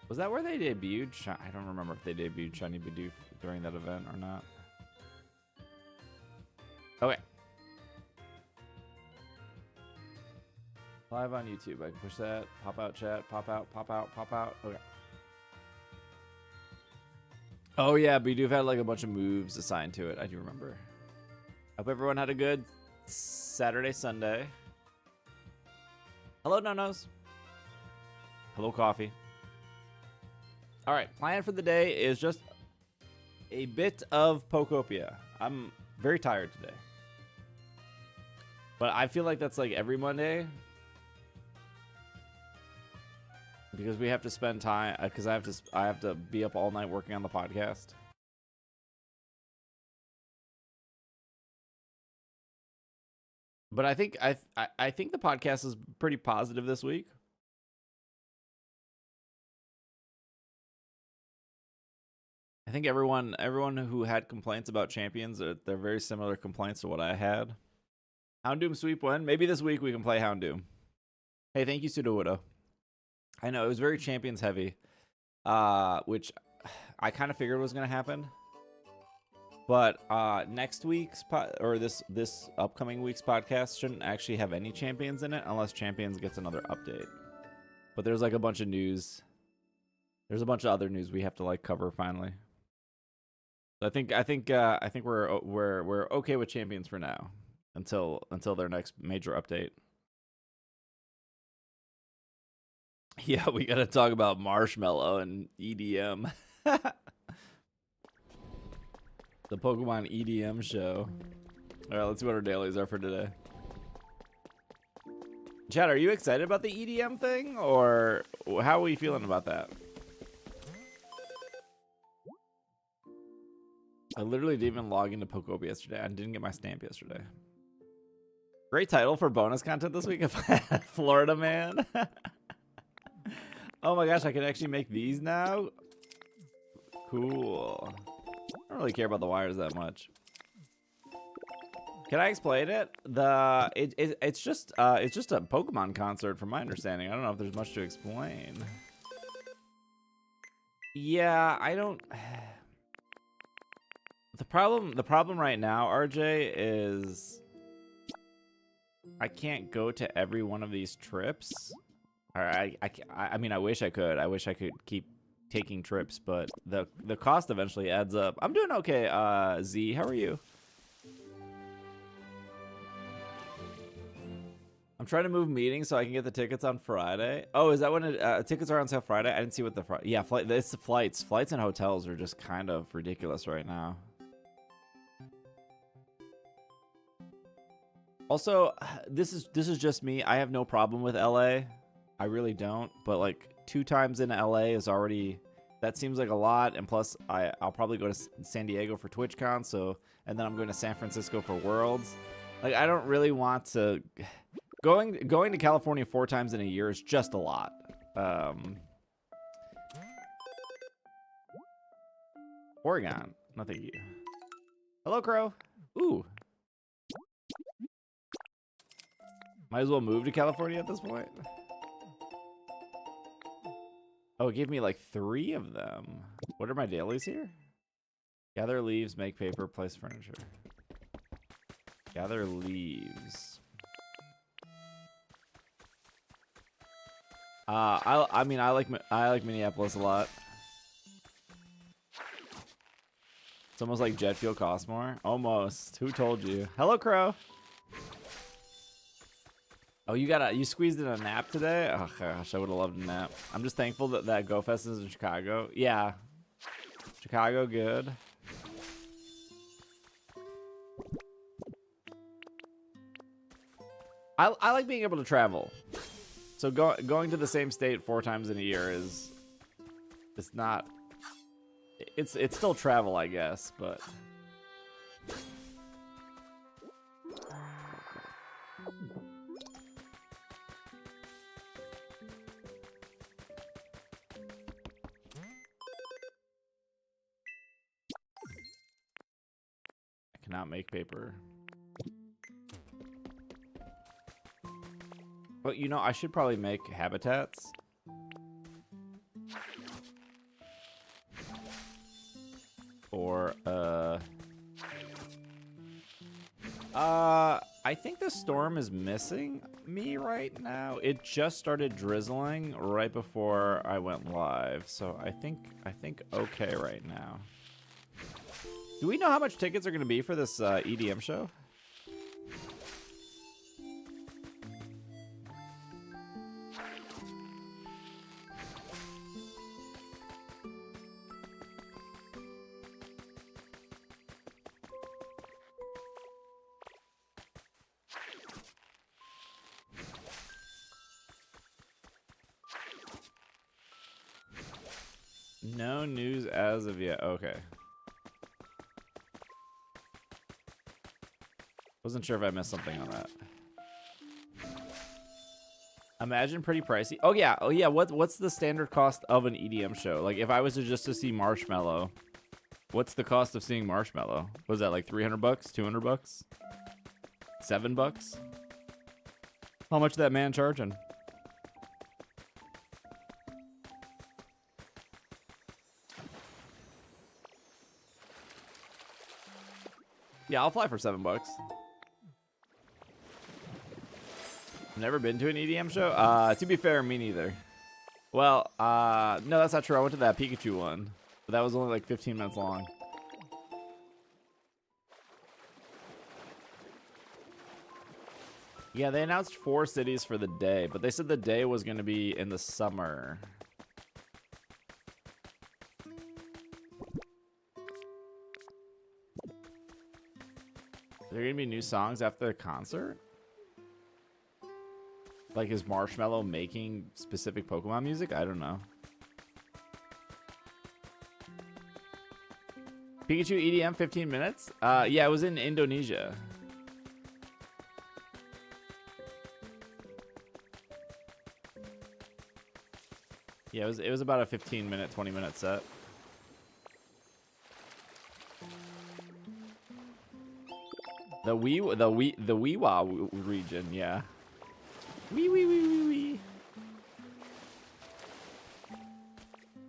Was that where they debuted? I don't remember if they debuted Shiny Bidoof during that event or not. Okay. Live on YouTube. I can push that. Pop out chat. Pop out, pop out, pop out. Okay. Oh yeah, Bidoof had like a bunch of moves assigned to it. I do remember. Hope everyone had a good Saturday, Sunday. Hello, Nonos. Hello, Coffee. All right, plan for the day is just a bit of Pokopia. I'm very tired today, but I feel like that's like every Monday because we have to spend time. Because I have to be up all night working on the podcast. But I think the podcast is pretty positive this week. I think everyone who had complaints about Champions, they're very similar complaints to what I had. Houndoom sweep win. Maybe this week we can play Houndoom. Hey, thank you, Pseudo Widow. I know it was very Champions heavy, which I kind of figured was going to happen. But next week's this upcoming week's podcast shouldn't actually have any Champions in it unless Champions gets another update. But there's like a bunch of news. There's a bunch of other news we have to like cover finally. So I think we're okay with Champions for now until their next major update. Yeah, we gotta talk about Marshmallow and EDM. The Pokemon EDM show. All right, let's see what our dailies are for today. Chad, are you excited about the EDM thing, or how are we feeling about that? I literally didn't even log into Pokopia yesterday. I didn't get my stamp yesterday. Great title for bonus content this week. Florida Man. Oh my gosh, I can actually make these now? Cool. I don't really care about the wires that much. Can I explain it? It's just a Pokemon concert from my understanding. I don't know if there's much to explain. Yeah, I don't. The problem right now, RJ, is I can't go to every one of these trips. I mean, I wish I could. I wish I could keep taking trips, but the cost eventually adds up. I'm doing okay, Z. How are you? I'm trying to move meetings so I can get the tickets on Friday. Oh, is that when tickets are on sale Friday? I didn't see what the yeah, it's the flights. Flights and hotels are just kind of ridiculous right now. Also, this is just me. I have no problem with LA. I really don't. But like 2 times in LA is already, that seems like a lot. And plus, I'll probably go to San Diego for TwitchCon. So, and then I'm going to San Francisco for Worlds. Like, I don't really want to. Going to California 4 times in a year is just a lot. Oregon. No, thank you. Hello, Crow. Ooh. Might as well move to California at this point. Oh, it gave me like 3 of them. What are my dailies here? Gather leaves, make paper, place furniture. Gather leaves. I mean, I like Minneapolis a lot. It's almost like jet fuel costs more. Almost. Who told you? Hello, Crow. Oh, you squeezed in a nap today? Oh gosh, I would have loved a nap. I'm just thankful that GoFest is in Chicago. Yeah, Chicago, good. I like being able to travel. So going to the same state 4 times in a year is, it's not. It's still travel, I guess, but. Not make paper. But you know, I should probably make habitats. I think the storm is missing me right now. It just started drizzling right before I went live, so I think okay right now. Do we know how much tickets are going to be for this EDM show? No news as of yet. Okay. Wasn't sure if I missed something on that. Imagine pretty pricey. Oh yeah. Oh yeah. What's the standard cost of an EDM show? Like if I was to see Marshmello, what's the cost of seeing Marshmello? Was that like 300 bucks, 200 bucks, $7? How much that man charging? Yeah, I'll fly for $7. Never been to an EDM show? To be fair, me neither. Well, no, that's not true. I went to that Pikachu one, but that was only like 15 minutes long. Yeah, they announced 4 cities for the day, but they said the day was going to be in the summer. Are there going to be new songs after the concert? Like, is Marshmello making specific Pokemon music? I don't know. Pikachu EDM 15 minutes? Yeah, it was in Indonesia. Yeah, it was about a 15-minute, 20-minute set. The Weewa region, yeah. Wee.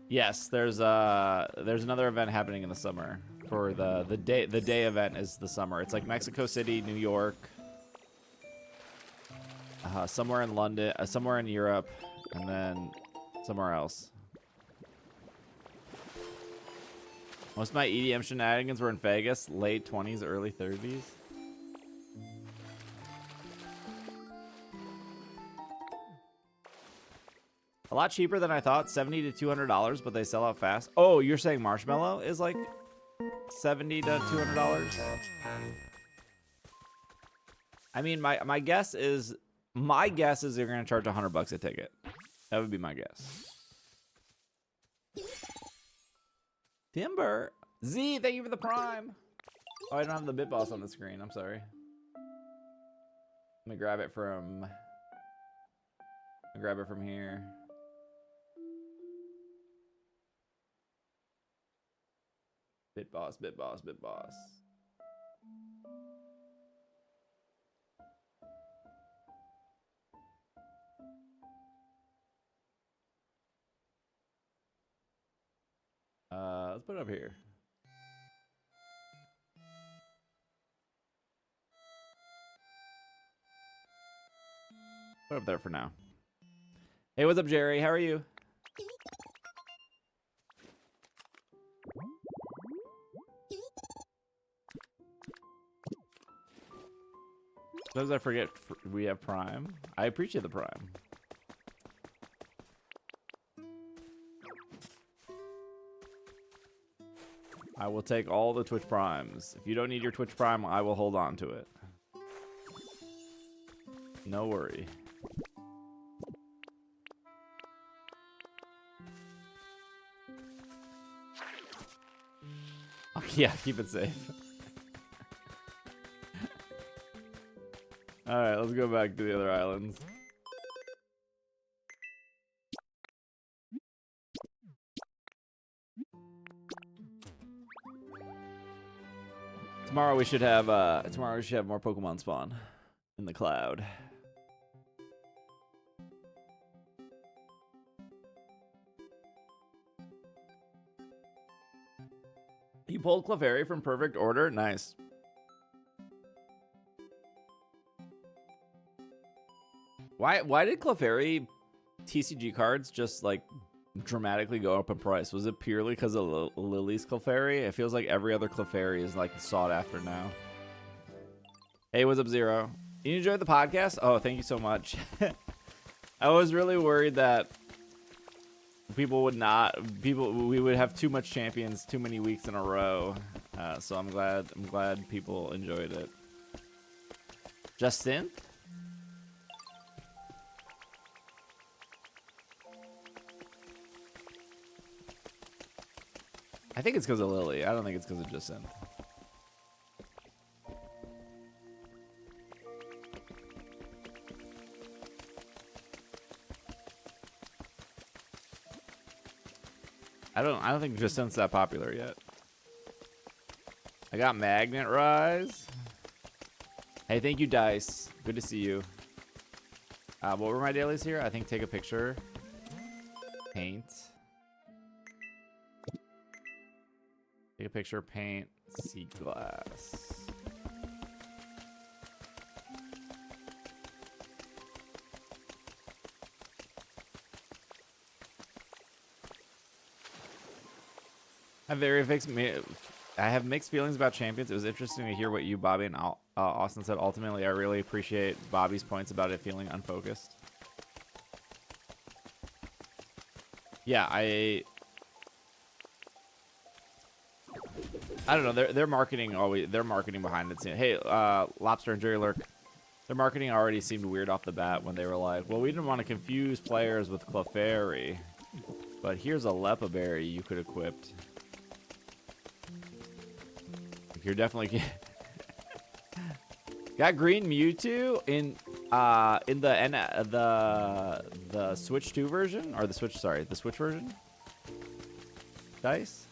Yes, there's another event happening in the summer for the day event is the summer. It's like Mexico City, New York, somewhere in London, somewhere in Europe, and then somewhere else. Most of my EDM shenanigans were in Vegas, late 20s, early 30s. A lot cheaper than I thought, $70 to $200, but they sell out fast. Oh, you're saying Marshmello is like $70 to $200? I mean, my guess is they're gonna charge $100 a ticket. That would be my guess. Timber Z, thank you for the prime. Oh, I don't have the bit boss on the screen. I'm sorry. Let me grab it from here. Bit boss. Let's put it up here. Put it up there for now. Hey, what's up, Jerry? How are you? Sometimes I forget we have Prime. I appreciate the Prime. I will take all the Twitch Primes. If you don't need your Twitch Prime, I will hold on to it. No worry. Oh, yeah, keep it safe. Alright, let's go back to the other islands. Tomorrow we should have more Pokemon spawn in the cloud. You pulled Clefairy from Perfect Order? Nice. Why did Clefairy TCG cards just like dramatically go up in price? Was it purely because of Lily's Clefairy? It feels like every other Clefairy is like sought after now. Hey, what's up, Zero? You enjoyed the podcast? Oh, thank you so much. I was really worried that we would have too much champions too many weeks in a row. So I'm glad people enjoyed it. Justin? I think it's because of Lily. I don't think it's because of Jacinth. I don't think Jacinth's that popular yet. I got Magnet Rise. Hey, thank you, Dice. Good to see you. What were my dailies here? I think take a picture. Paint. Take a picture, paint, sea glass. I have mixed feelings about Champions. It was interesting to hear what you, Bobby, and Austin said. Ultimately, I really appreciate Bobby's points about it feeling unfocused. Yeah, I don't know. Their marketing behind it. Hey, Lobster and Jerry Lurk. Their marketing already seemed weird off the bat when they were like, "Well, we didn't want to confuse players with Clefairy, but here's a Lepa Berry you could equipped." You're definitely got green Mewtwo in the Switch 2 version, or the Switch version. Dice.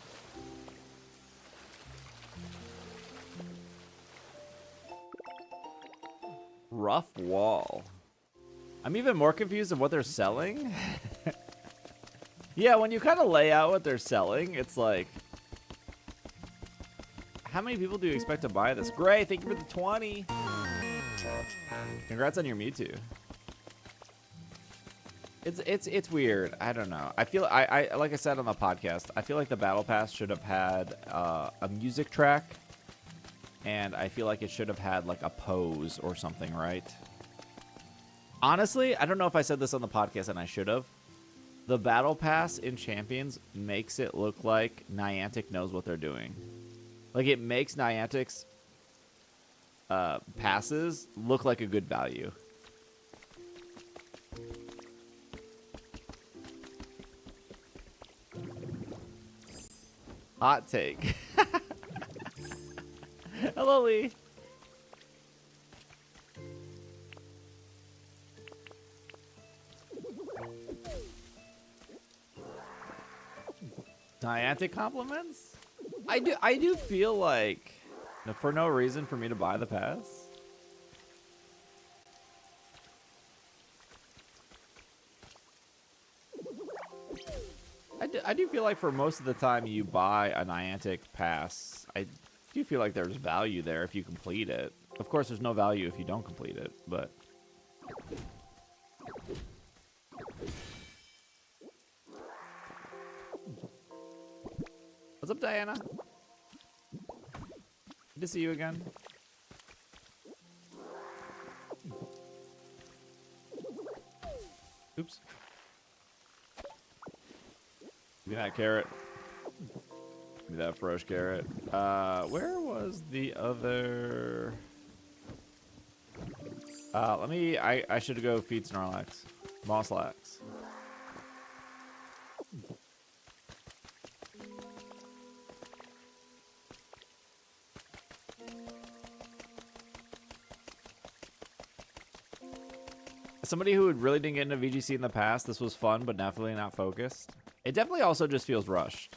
Rough wall. I'm even more confused of what they're selling. Yeah, when you kind of lay out what they're selling, it's like, how many people do you expect to buy this? Gray, thank you for the 20. Congrats on your Mewtwo. It's weird. I don't know. I feel I like I said on the podcast, I feel like the Battle Pass should have had a music track, and I feel like it should have had like a pose or something, right? Honestly, I don't know if I said this on the podcast, and I should have. The Battle Pass in Champions makes it look like Niantic knows what they're doing. Like, it makes Niantic's passes look like a good value. Hot take. Hello, Lee. Niantic compliments? I do feel like for no reason for me to buy the pass. I do feel like for most of the time you buy a Niantic pass, I do feel like there's value there if you complete it. Of course, there's no value if you don't complete it, but... What's up, Diana? Good to see you again. Oops. Give me that carrot. Give me that fresh carrot. Where was the other... I should go feed Snorlax. Mosslax. Somebody who really didn't get into VGC in the past, this was fun, but definitely not focused. It definitely also just feels rushed.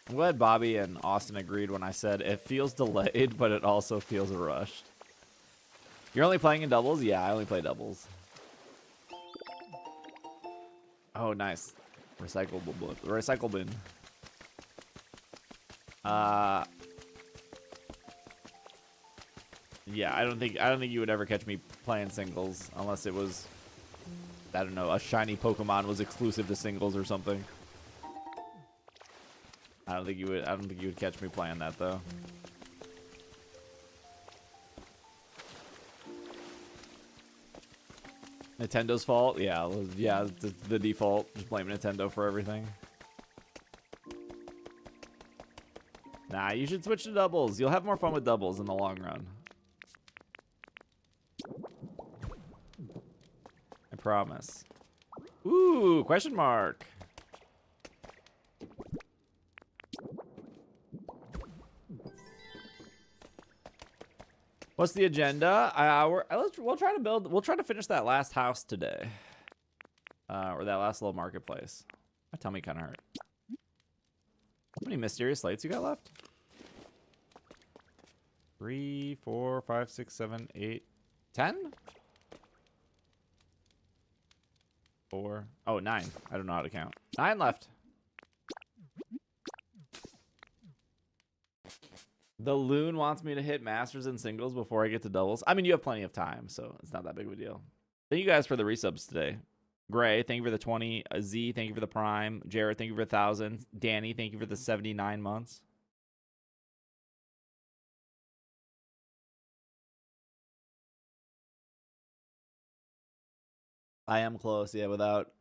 I'm glad Bobby and Austin agreed when I said it feels delayed, but it also feels rushed. You're only playing in doubles? Yeah, I only play doubles. Oh, nice. Recycle bin. Yeah, I don't think you would ever catch me playing singles unless it was, I don't know, a shiny Pokemon was exclusive to singles or something. I don't think you would catch me playing that though. Nintendo's fault? Yeah, yeah, the default. Just blame Nintendo for everything. Nah, you should switch to doubles. You'll have more fun with doubles in the long run. I promise. Ooh, question mark. What's the agenda? We'll try to build. We'll try to finish that last house today, or that last little marketplace. My tummy kind of hurt. How many mysterious lights you got left? 3, 4, 5, 6, 7, 8, 10? 4. Oh, 9. I don't know how to count. 9 left. The loon wants me to hit masters and singles before I get to doubles. I mean, you have plenty of time, so it's not that big of a deal. Thank you guys for the resubs today. Gray, thank you for the 20. Z, thank you for the prime. Jared, thank you for 1,000. Danny, thank you for the 79 months. I am close, yeah, without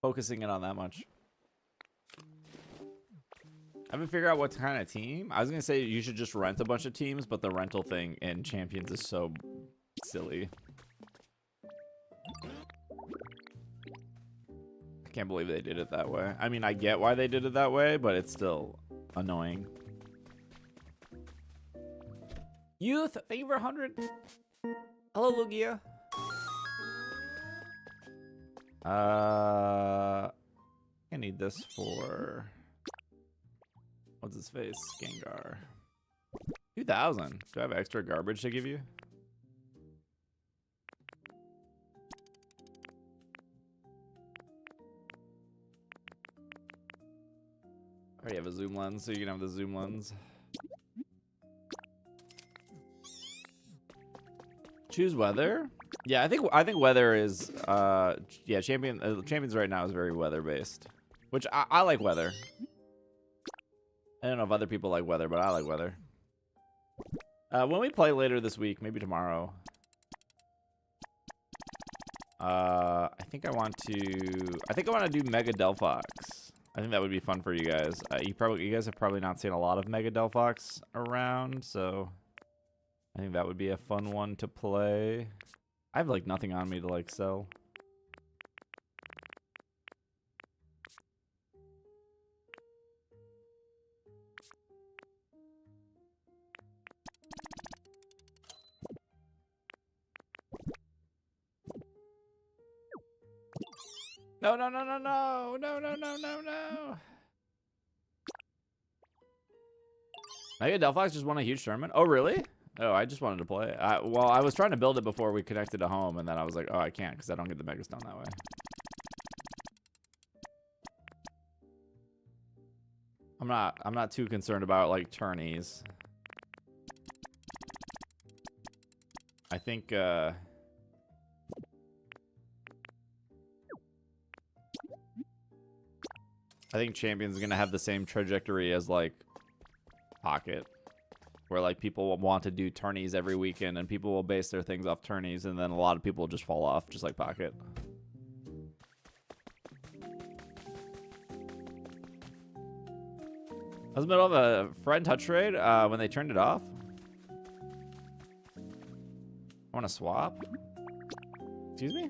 focusing in on that much. I haven't figured out what kind of team. I was gonna say you should just rent a bunch of teams, but the rental thing in Champions is so silly. I can't believe they did it that way. I mean, I get why they did it that way, but it's still annoying. Youth, thank you for 100. Hello, Lugia. I need this for... What's his face? Gengar. 2,000. Do I have extra garbage to give you? I already have a zoom lens, so you can have the zoom lens. Choose weather. Yeah, I think weather is yeah, Champions right now is very weather based, which I like weather. I don't know if other people like weather, but I like weather. When we play later this week, maybe tomorrow, I think I want to do Mega Delphox. I think that would be fun for you guys. You guys have probably not seen a lot of Mega Delphox around, so I think that would be a fun one to play. I have like nothing on me to like sell. No, no, no, no, no, no, no, no, no, no. Mega Delphox just won a huge tournament. Oh, really? Oh, I just wanted to play. Well, I was trying to build it before we connected to home, and then I was like, oh, I can't because I don't get the Mega Stone that way. I'm not too concerned about like tourneys. I think Champions is gonna have the same trajectory as like Pocket, where like people will want to do tourneys every weekend and people will base their things off tourneys, and then a lot of people will just fall off, just like Pocket. I was in the middle of a friend touch trade when they turned it off. I want to swap. Excuse me?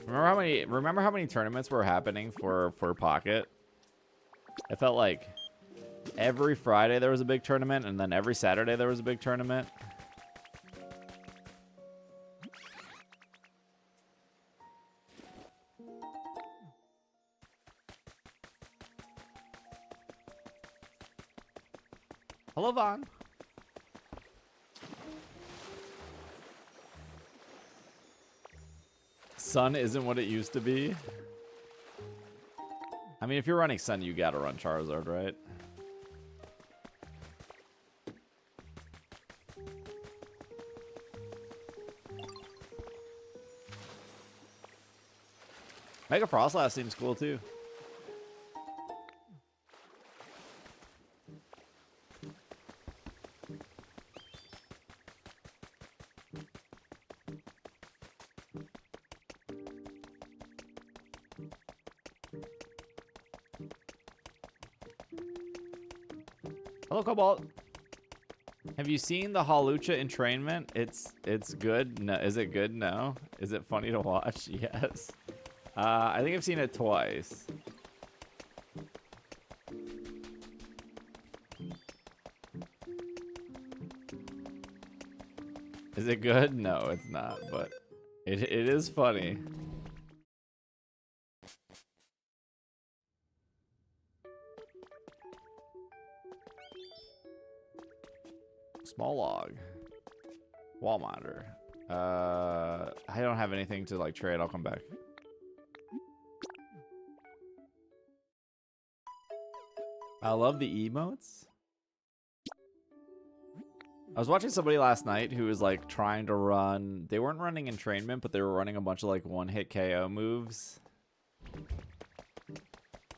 Remember how many tournaments were happening for Pocket? It felt like every Friday there was a big tournament, and then every Saturday there was a big tournament. Hello, Vaughn. Sun isn't what it used to be. I mean, if you're running Sun, you gotta run Charizard, right? Mega Frostlass seems cool too. Hello, Cobalt. Have you seen the Halucha entrainment? It's good. No, is it good? No. Is it funny to watch? Yes. I think I've seen it twice. Is it good? No, it's not, but it is funny. Small log. Wall monitor. I don't have anything to like trade. I'll come back. I love the emotes. I was watching somebody last night who was like trying to run. They weren't running entrainment, but they were running a bunch of like one-hit KO moves.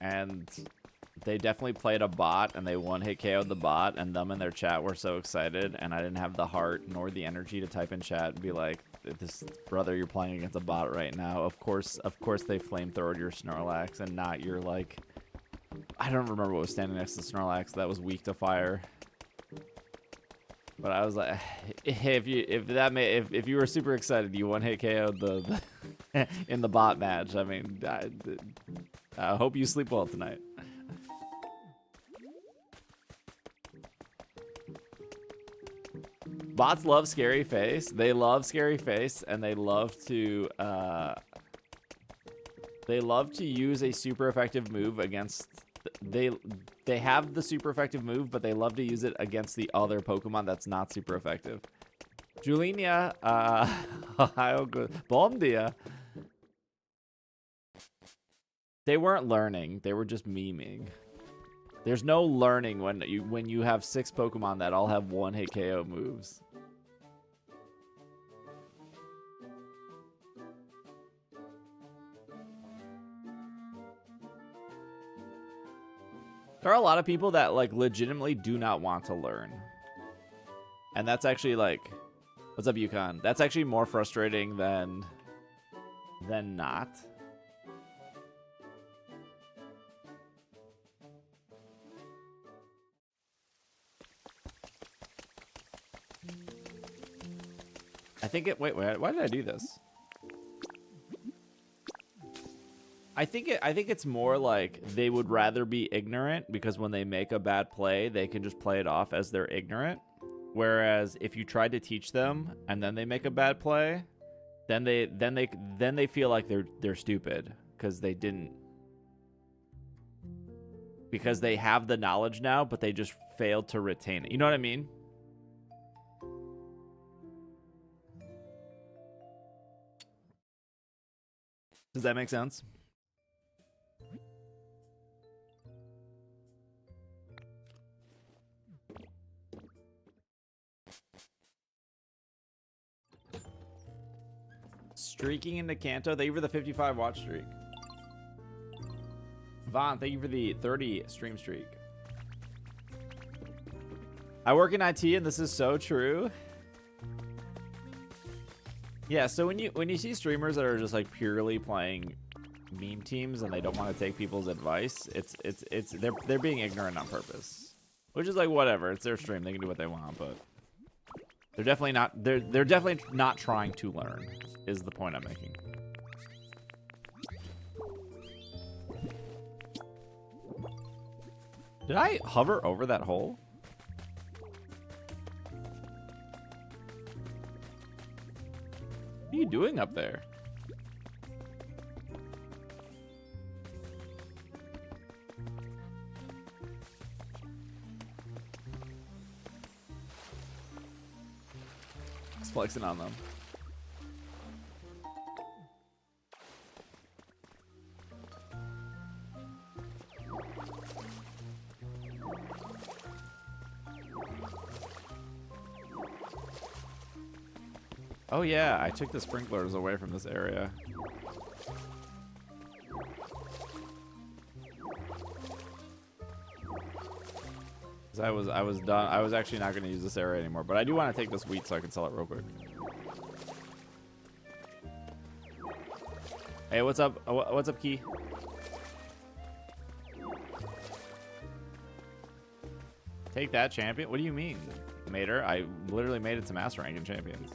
And they definitely played a bot, and they one-hit KO'd the bot, and them in their chat were so excited, and I didn't have the heart nor the energy to type in chat and be like, "This brother, you're playing against a bot right now. Of course they flamethrowed your Snorlax, and not your like." I don't remember what was standing next to Snorlax that was weak to fire. But I was like, if you were super excited, you one-hit KO'd the in the bot match. I mean, I hope you sleep well tonight. Bots love Scary Face. They love Scary Face, and they love to use a super effective move against. They have the super effective move, but they love to use it against the other Pokemon that's not super effective. Julinia, bom dia. They weren't learning. They were just memeing. There's no learning when you have 6 Pokemon that all have one-hit KO moves. There are a lot of people that like legitimately do not want to learn. And that's actually like, what's up, Yukon? That's actually more frustrating than not. I think it, wait, why did I do this? I think it's more like they would rather be ignorant, because when they make a bad play, they can just play it off as they're ignorant. Whereas if you tried to teach them and then they make a bad play, then they feel like they're stupid because they didn't, because they have the knowledge now, but they just failed to retain it. You know what I mean? Does that make sense? Streaking into Kanto. Thank you for the 55 watch streak. Vaughn, thank you for the 30 stream streak. I work in IT, and this is so true. Yeah, so when you see streamers that are just like purely playing meme teams and they don't want to take people's advice, they're being ignorant on purpose. Which is like whatever, it's their stream, they can do what they want, but they're definitely not trying to learn, is the point I'm making. Did I hover over that hole? What are you doing up there? It's flexing on them. Oh yeah, I took the sprinklers away from this area. I was done. I was actually not going to use this area anymore, but I do want to take this wheat so I can sell it real quick. Hey, what's up? What's up, Key? Take that, champion? What do you mean, Mater? I literally made it to master rank in champions.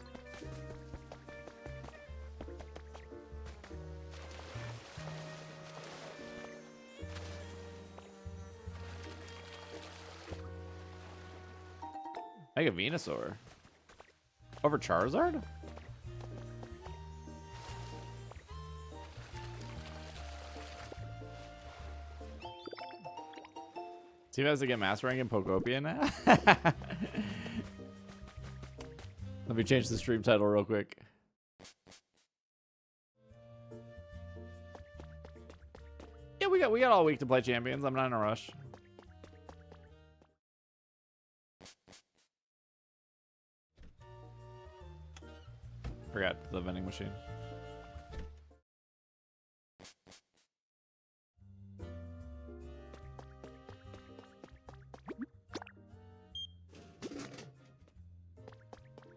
Mega Venusaur over Charizard? Team has to get master rank in Pokopia now. Let me change the stream title real quick. Yeah, we got all week to play champions. I'm not in a rush. Forgot the vending machine.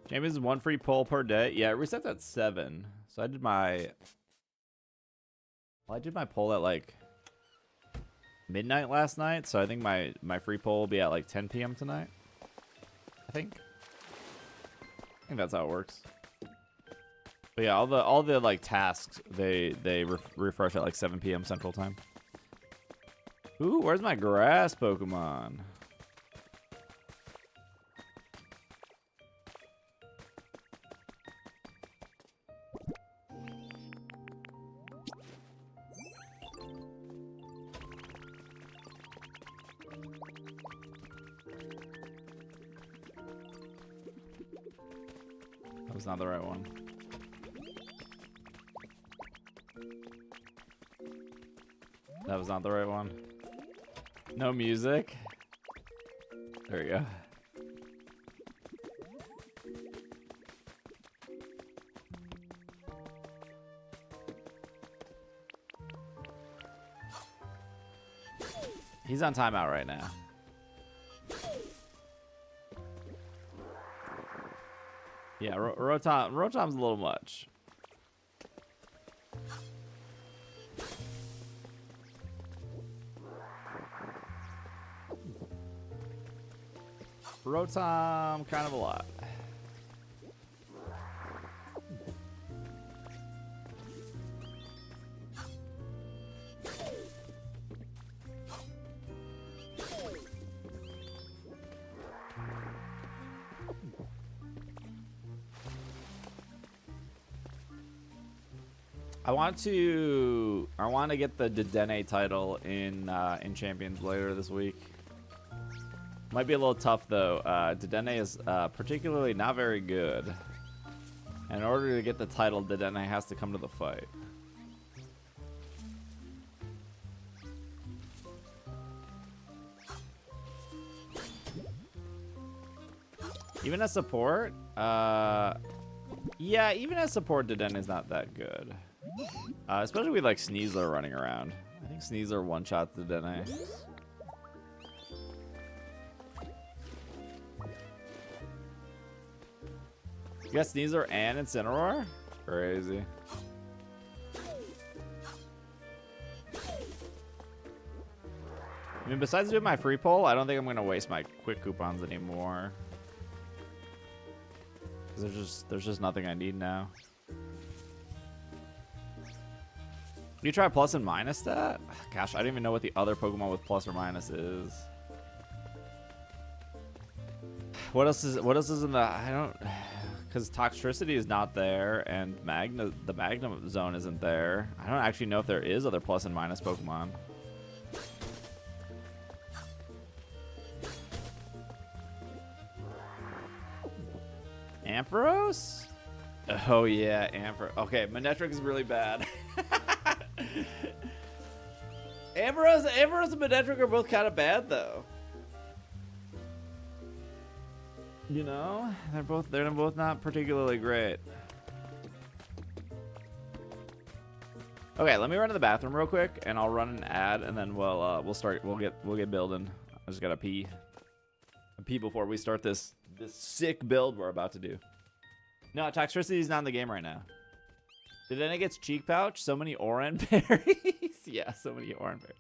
Champions is 1 free pull per day. Yeah, it resets at 7. So I did my pull at like midnight last night. So I think my free pull will be at like 10 p.m. tonight. I think that's how it works. But yeah, all the like tasks they refresh at like 7 p.m. Central Time. Ooh, where's my grass Pokemon? That was not the right one. That was not the right one. No music. There we go. He's on timeout right now. Yeah, Rotom's a little much. Rotom, kind of a lot. I want to get the Dedenne title in Champions later this week. Might be a little tough though. Dedenne is particularly not very good. And in order to get the title, Dedenne has to come to the fight. Even as support, yeah, even as support, Dedenne is not that good. Especially with like Sneasler running around. I think Sneasler one-shots Dedenne. You got Sneasler and Incineroar? Crazy. I mean, besides doing my free pull, I don't think I'm going to waste my quick coupons anymore. There's just nothing I need now. You try plus and minus that? Gosh, I don't even know what the other Pokemon with plus or minus is. What else is in the, I don't, because Toxtricity is not there and the Magnum Zone isn't there. I don't actually know if there is other plus and minus Pokemon. Ampharos? Oh yeah, Ampharos. Okay, Manectric is really bad. Ampharos and Manectric are both kind of bad though. You know, they're both not particularly great. Okay, let me run to the bathroom real quick, and I'll run an ad, and then we'll start. We'll get building. I just gotta pee. Pee before we start this sick build we're about to do. No, Toxtricity's not in the game right now. Did Edina get cheek pouch? So many Oran berries. Yeah, so many Oran berries.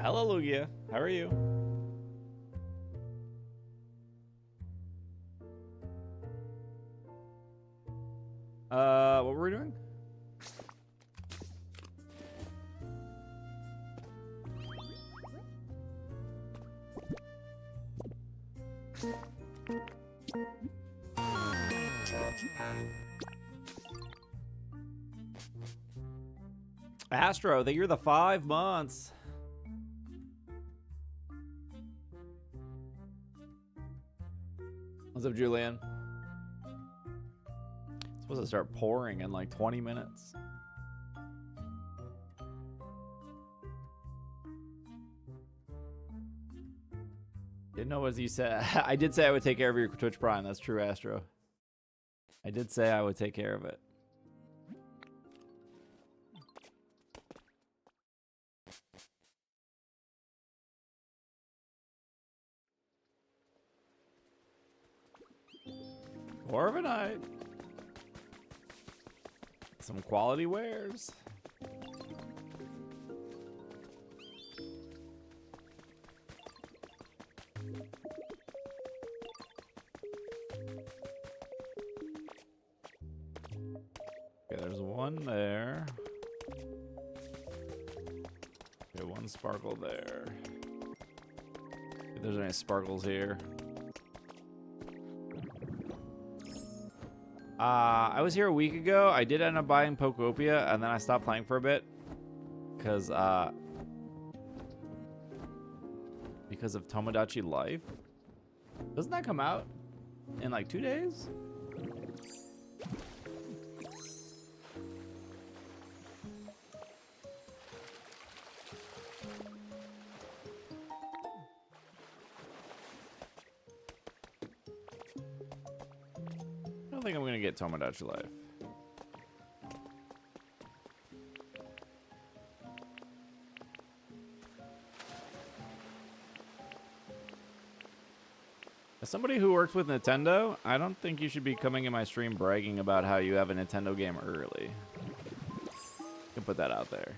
Hello, Lugia. How are you? What were we doing? Astro, thank you for the 5 months. What's up, Julian? It's supposed to start pouring in like 20 minutes. Didn't know what you said. I did say I would take care of your Twitch Prime. That's true, Astro. I did say I would take care of it. Corviknight. Some quality wares. Okay, there's one there. Okay, one sparkle there. If there's any sparkles here. I was here a week ago. I did end up buying Pokopia, and then I stopped playing for a bit because of Tomodachi Life. Doesn't that come out in like 2 days? I don't think I'm gonna get Tomodachi Life. As somebody who works with Nintendo, I don't think you should be coming in my stream bragging about how you have a Nintendo game early. You can put that out there.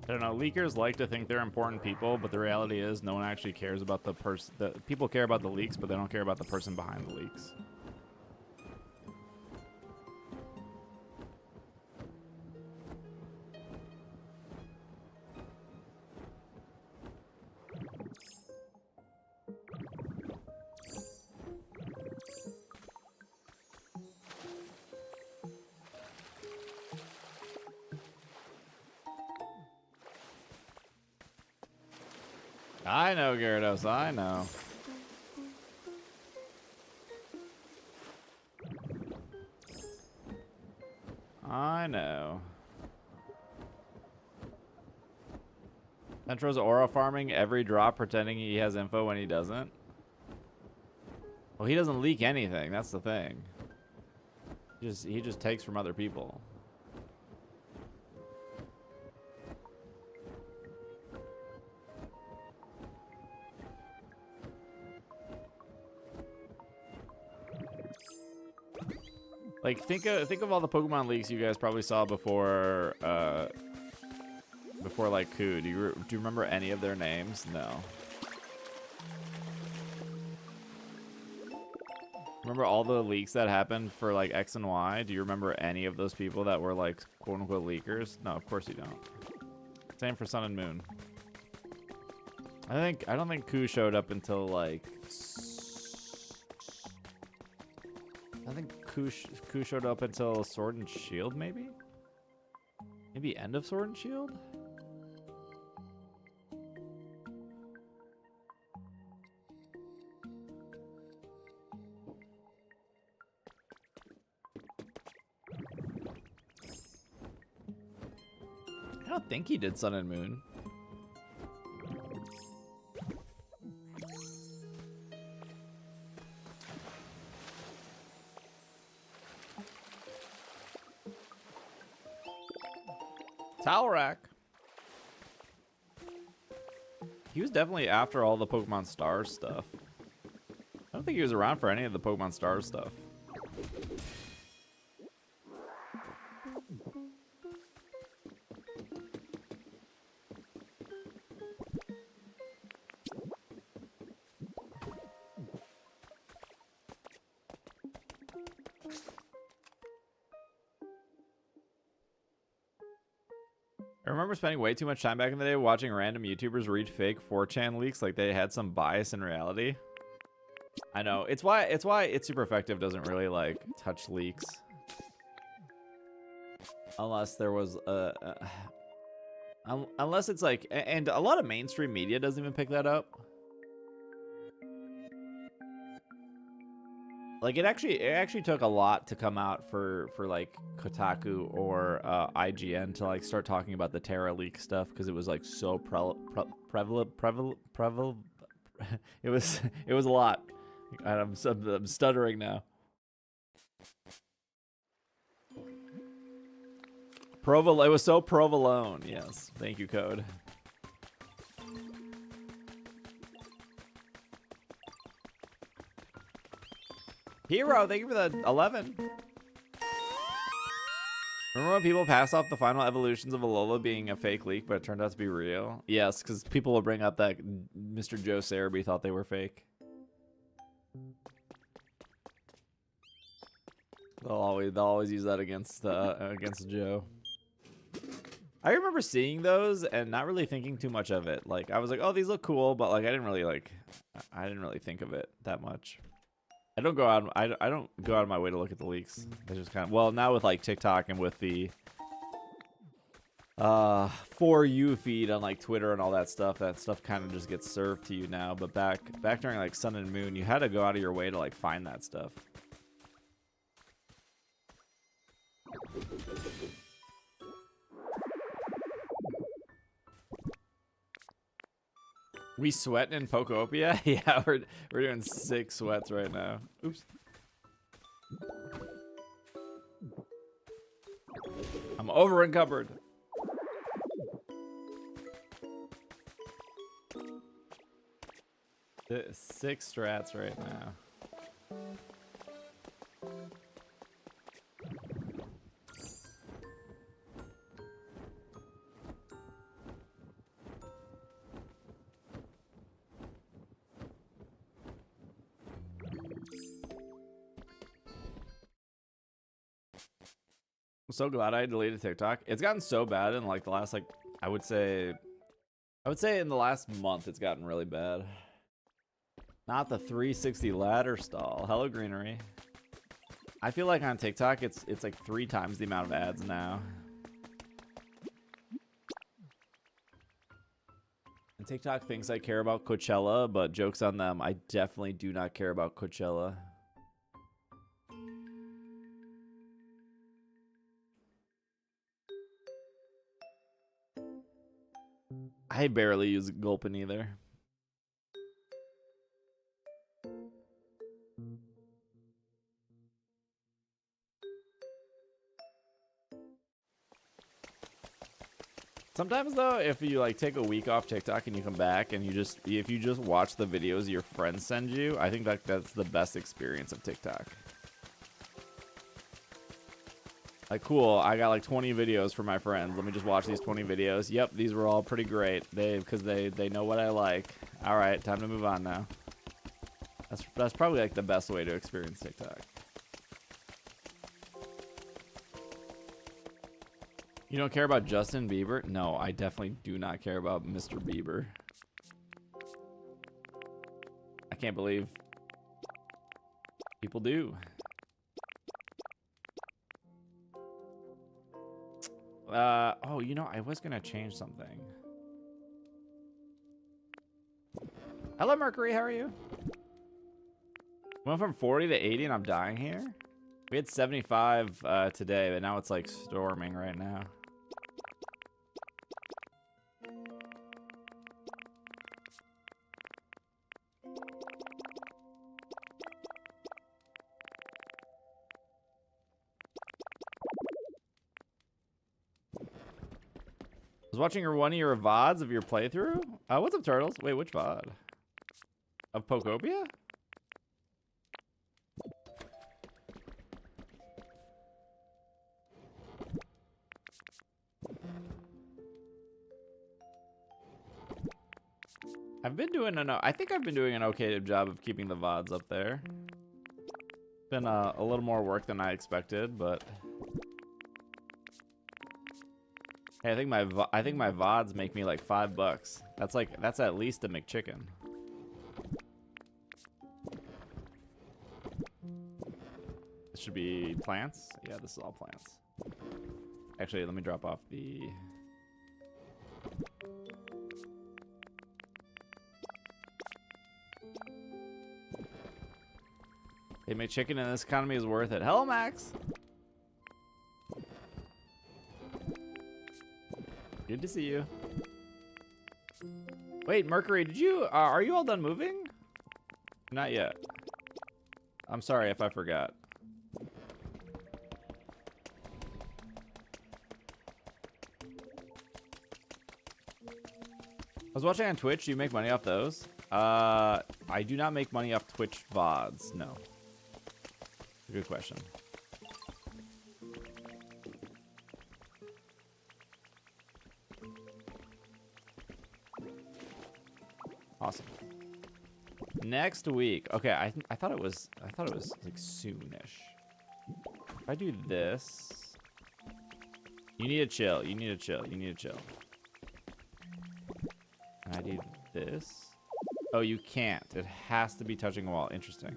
I don't know, leakers like to think they're important people, but the reality is no one actually cares about the person. People care about the leaks, but they don't care about the person behind the leaks. I know, Gyarados, I know. I know. Centro's aura farming every drop, pretending he has info when he doesn't. Well, he doesn't leak anything, that's the thing. He just takes from other people. Like, think of all the Pokemon leaks you guys probably saw before like Coup. Do you remember any of their names? No. Remember all the leaks that happened for like X and Y? Do you remember any of those people that were like quote unquote leakers? No, of course you don't. Same for Sun and Moon. I don't think Coup showed up until like. I think Coup showed up until Sword and Shield, maybe? Maybe end of Sword and Shield? don't think he did Sun and Moon. Talrak. He was definitely after all the Pokemon Stars stuff. I don't think he was around for any of the Pokemon Stars stuff. I remember spending way too much time back in the day watching random YouTubers read fake 4chan leaks like they had some bias in reality. I know. It's why It's Super Effective doesn't really like touch leaks. Unless there was unless it's like, and a lot of mainstream media doesn't even pick that up. Like it actually took a lot to come out for like Kotaku or IGN to like start talking about the Terra leak stuff, because it was like so prevalent. It was a lot. I'm stuttering now. It was so provolone. Yes, thank you, Code. Hero, thank you for the 11. Remember when people passed off the final evolutions of Alola being a fake leak, but it turned out to be real? Yes, because people will bring up that Mr. Joe Sarumi thought they were fake. They'll always use that against Joe. I remember seeing those and not really thinking too much of it. Like I was like, oh, these look cool, but like I didn't really think of it that much. I don't go out of my way to look at the leaks. It's just kind of, well, now with like TikTok and with the For You feed on like Twitter and all that stuff kind of just gets served to you now. But back during like Sun and Moon, you had to go out of your way to like find that stuff. We sweating in Pokopia? Yeah, we're doing 6 sweats right now. Oops. I'm over encumbered. Six strats right now. I'm so glad I deleted TikTok. It's gotten so bad in like the last, like, I would say in the last month it's gotten really bad. Not the 360 ladder stall. Hello, Greenery. I feel like on TikTok it's like 3 times the amount of ads now. And TikTok thinks I care about Coachella, but joke's on them. I definitely do not care about Coachella. I barely use Gulpin either. Sometimes though, if you like take a week off TikTok and you come back and if you just watch the videos your friends send you, I think that's the best experience of TikTok. Like, cool, I got like 20 videos for my friends. Let me just watch these 20 videos. Yep, these were all pretty great. Because they know what I like. All right, time to move on now. That's probably like the best way to experience TikTok. You don't care about Justin Bieber? No, I definitely do not care about Mr. Bieber. I can't believe people do. Oh, you know, I was gonna change something. Hello, Mercury, how are you? Went from 40 to 80 and I'm dying here. We had 75 today, but now it's like storming right now. was watching one of your VODs of your playthrough. What's up, Turtles? Wait, which VOD? Of Pokopia? I think I've been doing an okay job of keeping the VODs up there. Been a little more work than I expected, but hey, I think my VODs make me like $5. That's at least a McChicken. This should be plants. Yeah, this is all plants. Actually, let me drop off the. Hey, McChicken in this economy is worth it. Hello, Max. Good to see you. Wait, Mercury, did you? Are you all done moving? Not yet. I'm sorry if I forgot. I was watching on Twitch. Do you make money off those? I do not make money off Twitch VODs. No. Good question. Awesome. Next week. Okay, I thought it was like soonish. If I do this, you need to chill. You need to chill. You need to chill. And I do this. Oh, you can't. It has to be touching a wall. Interesting.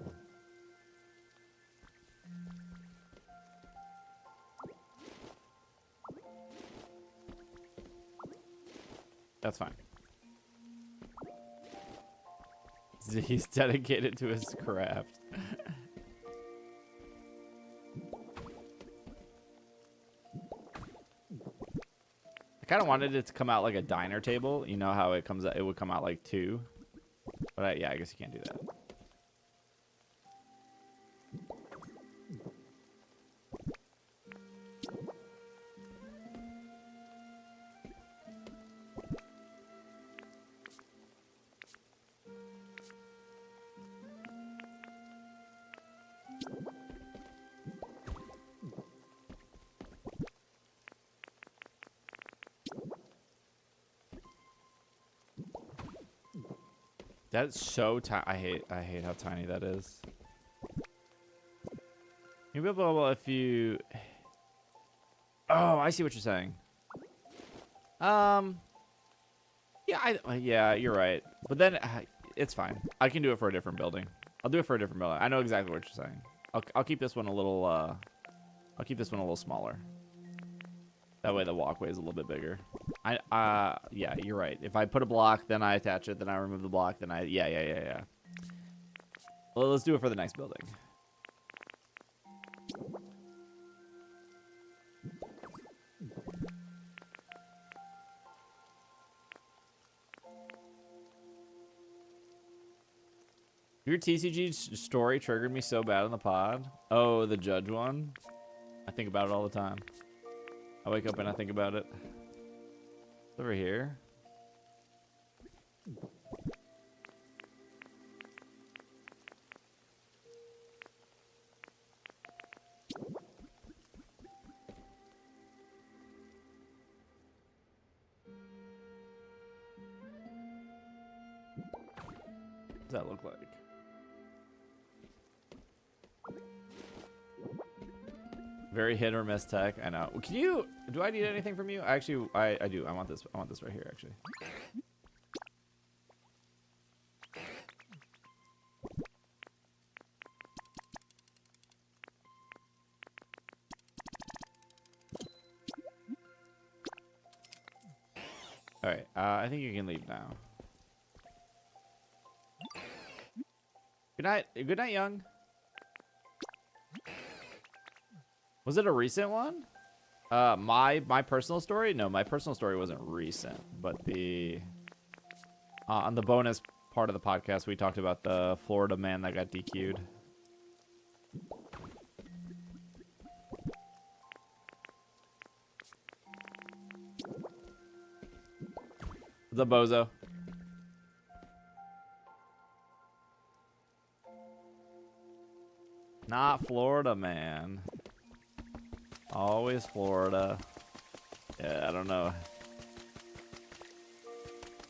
That's fine. He's dedicated to his craft. I kind of wanted it to come out like a diner table. You know how it comes out? It would come out like 2. But yeah, I guess you can't do that. That's so tiny. I hate how tiny that is. Maybe if you. Oh, I see what you're saying. Yeah, you're right. But then it's fine. I can do it for a different building. I'll do it for a different building. I know exactly what you're saying. I'll keep this one a little. I'll keep this one a little smaller. That way the walkway is a little bit bigger. Yeah, you're right. If I put a block, then I attach it, then I remove the block, then yeah. Well, let's do it for the next building. Your TCG story triggered me so bad on the pod. Oh, the judge one? I think about it all the time. I wake up and I think about it. It's over here. What does that look like? Very hit or miss tech. I know. Can you? Do I need anything from you? Actually, I do. I want this. I want this right here. Actually. All right. I think you can leave now. Good night. Good night, Young. Was it a recent one? My personal story? No, my personal story wasn't recent, but the on the bonus part of the podcast we talked about the Florida man that got DQ'd. a bozo. Not Florida, man. Always Florida. Yeah, I don't know.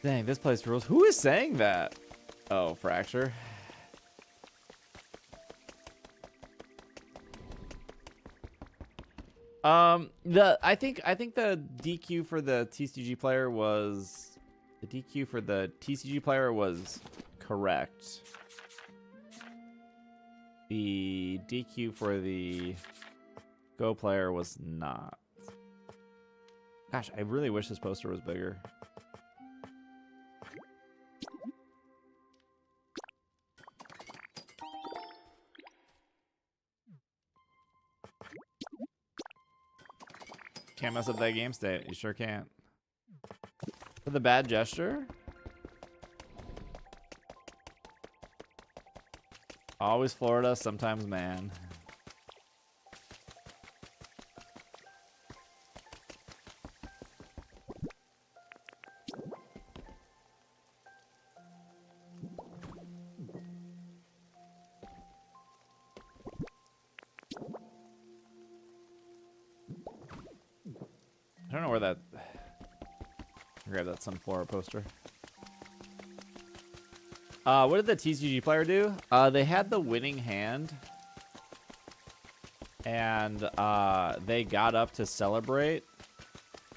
Dang, this place rules. Who is saying that? Oh, Fracture. I think the DQ for the TCG player was correct. The DQ for the Go player was not. Gosh, I really wish this poster was bigger. Can't mess up that game state. You sure can't. For the bad gesture? Always Florida, sometimes man. I don't know where that... Grab that Sunflower poster. What did the TCG player do? They had the winning hand. And they got up to celebrate.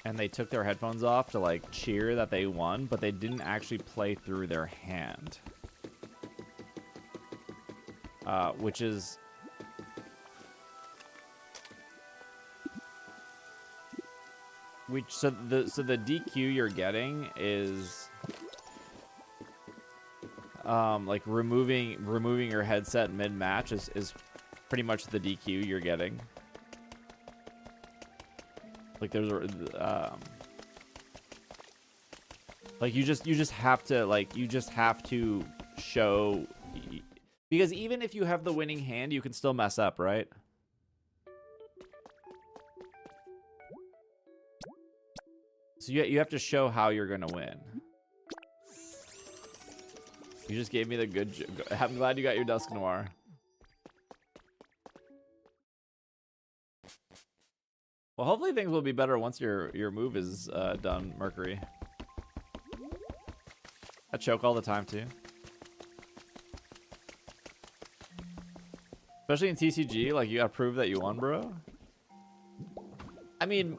And they took their headphones off to like cheer that they won. But they didn't actually play through their hand. Which is... So the DQ you're getting is like removing your headset mid match is pretty much the DQ you're getting. Like there's like you just have to show, because even if you have the winning hand you can still mess up, right? So you have to show how you're gonna win. You just gave me the good. I'm glad you got your Dusk Noir. Well, hopefully things will be better once your move is done, Mercury. I choke all the time too. Especially in TCG, like you gotta prove that you won, bro. I mean.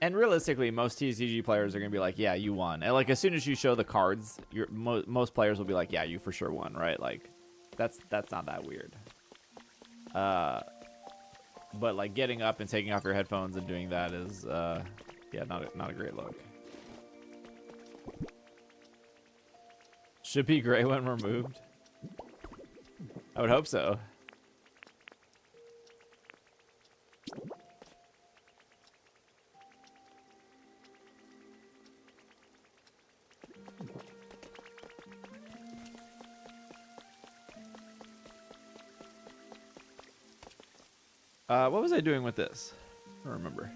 And realistically, most TCG players are gonna be like, "Yeah, you won." And like as soon as you show the cards, most players will be like, "Yeah, you for sure won," right? Like, that's not that weird. But like getting up and taking off your headphones and doing that is, yeah, not a great look. Should be gray when removed. I would hope so. What was I doing with this? I don't remember.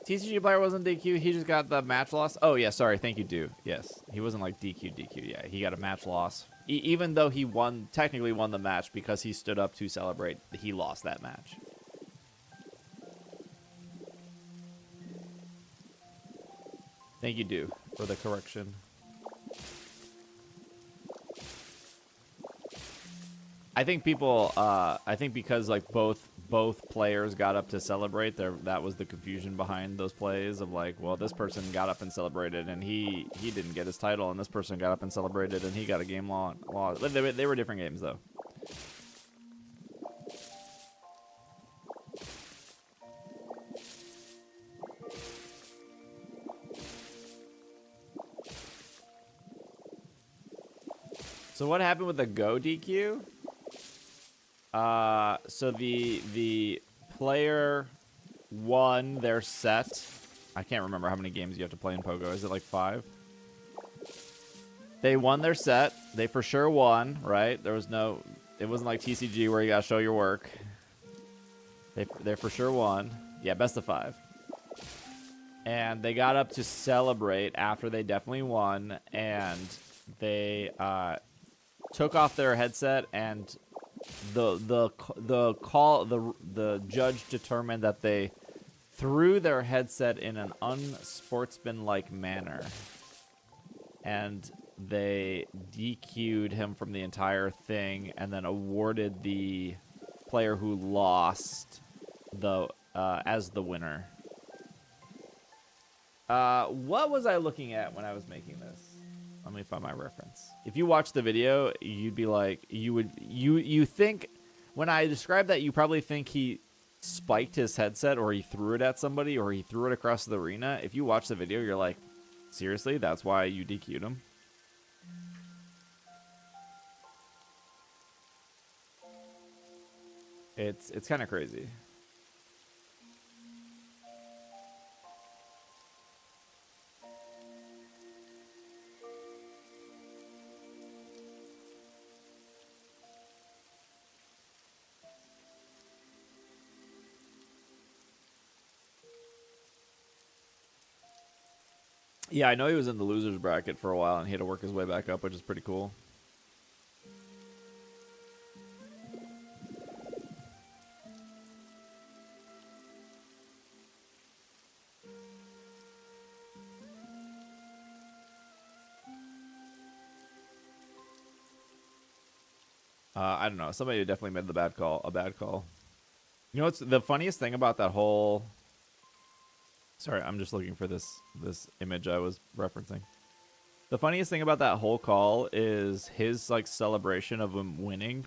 TCG player wasn't DQ. He just got the match loss. Oh yeah, sorry. Thank you, Do. Yes, he wasn't like DQ. Yeah, he got a match loss. Even though he technically won the match because he stood up to celebrate, he lost that match. Thank you, Do, for the correction. I think people, I think because like both players got up to celebrate, that was the confusion behind those plays of like, well, this person got up and celebrated and he didn't get his title, and this person got up and celebrated and he got a game loss. They were different games though. So what happened with the Go DQ? So the player won their set. I can't remember how many games you have to play in Pogo. Is it like 5? They won their set. They for sure won, right? There was no... It wasn't like TCG where you gotta show your work. They for sure won. Yeah, best of 5. And they got up to celebrate after they definitely won, and they took off their headset, and the judge determined that they threw their headset in an unsportsmanlike manner, and they DQ'd him from the entire thing, and then awarded the player who lost as the winner. What was I looking at when I was making this? Let me find my reference. If you watch the video, you'd be like, you think, when I describe that, you probably think he spiked his headset, or he threw it at somebody, or he threw it across the arena. If you watch the video, you're like, seriously? That's why you DQ'd him? It's kind of crazy. Yeah, I know he was in the losers bracket for a while, and he had to work his way back up, which is pretty cool. I don't know. Somebody definitely made a bad call. You know what's the funniest thing about that whole... Sorry, I'm just looking for this image I was referencing. The funniest thing about that whole call is his like celebration of him winning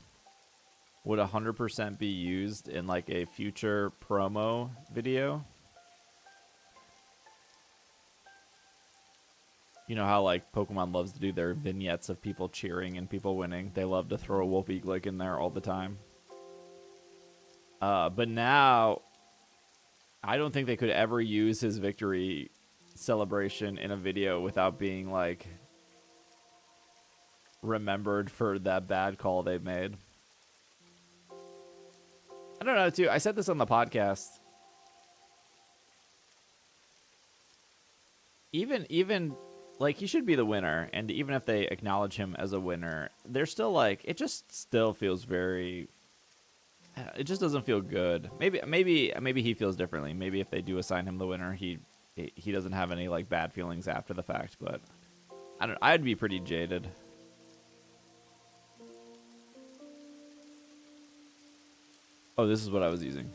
would 100% be used in like a future promo video. You know how like Pokemon loves to do their vignettes of people cheering and people winning. They love to throw a Wolf Eaglick in there all the time. But now, I don't think they could ever use his victory celebration in a video without being like remembered for that bad call they made. I don't know, too. I said this on the podcast. Even like, he should be the winner, and even if they acknowledge him as a winner, they're still like, it just still feels very... It just doesn't feel good. Maybe he feels differently. Maybe if they do assign him the winner, he doesn't have any like bad feelings after the fact. But I don't. I'd be pretty jaded. Oh, this is what I was using.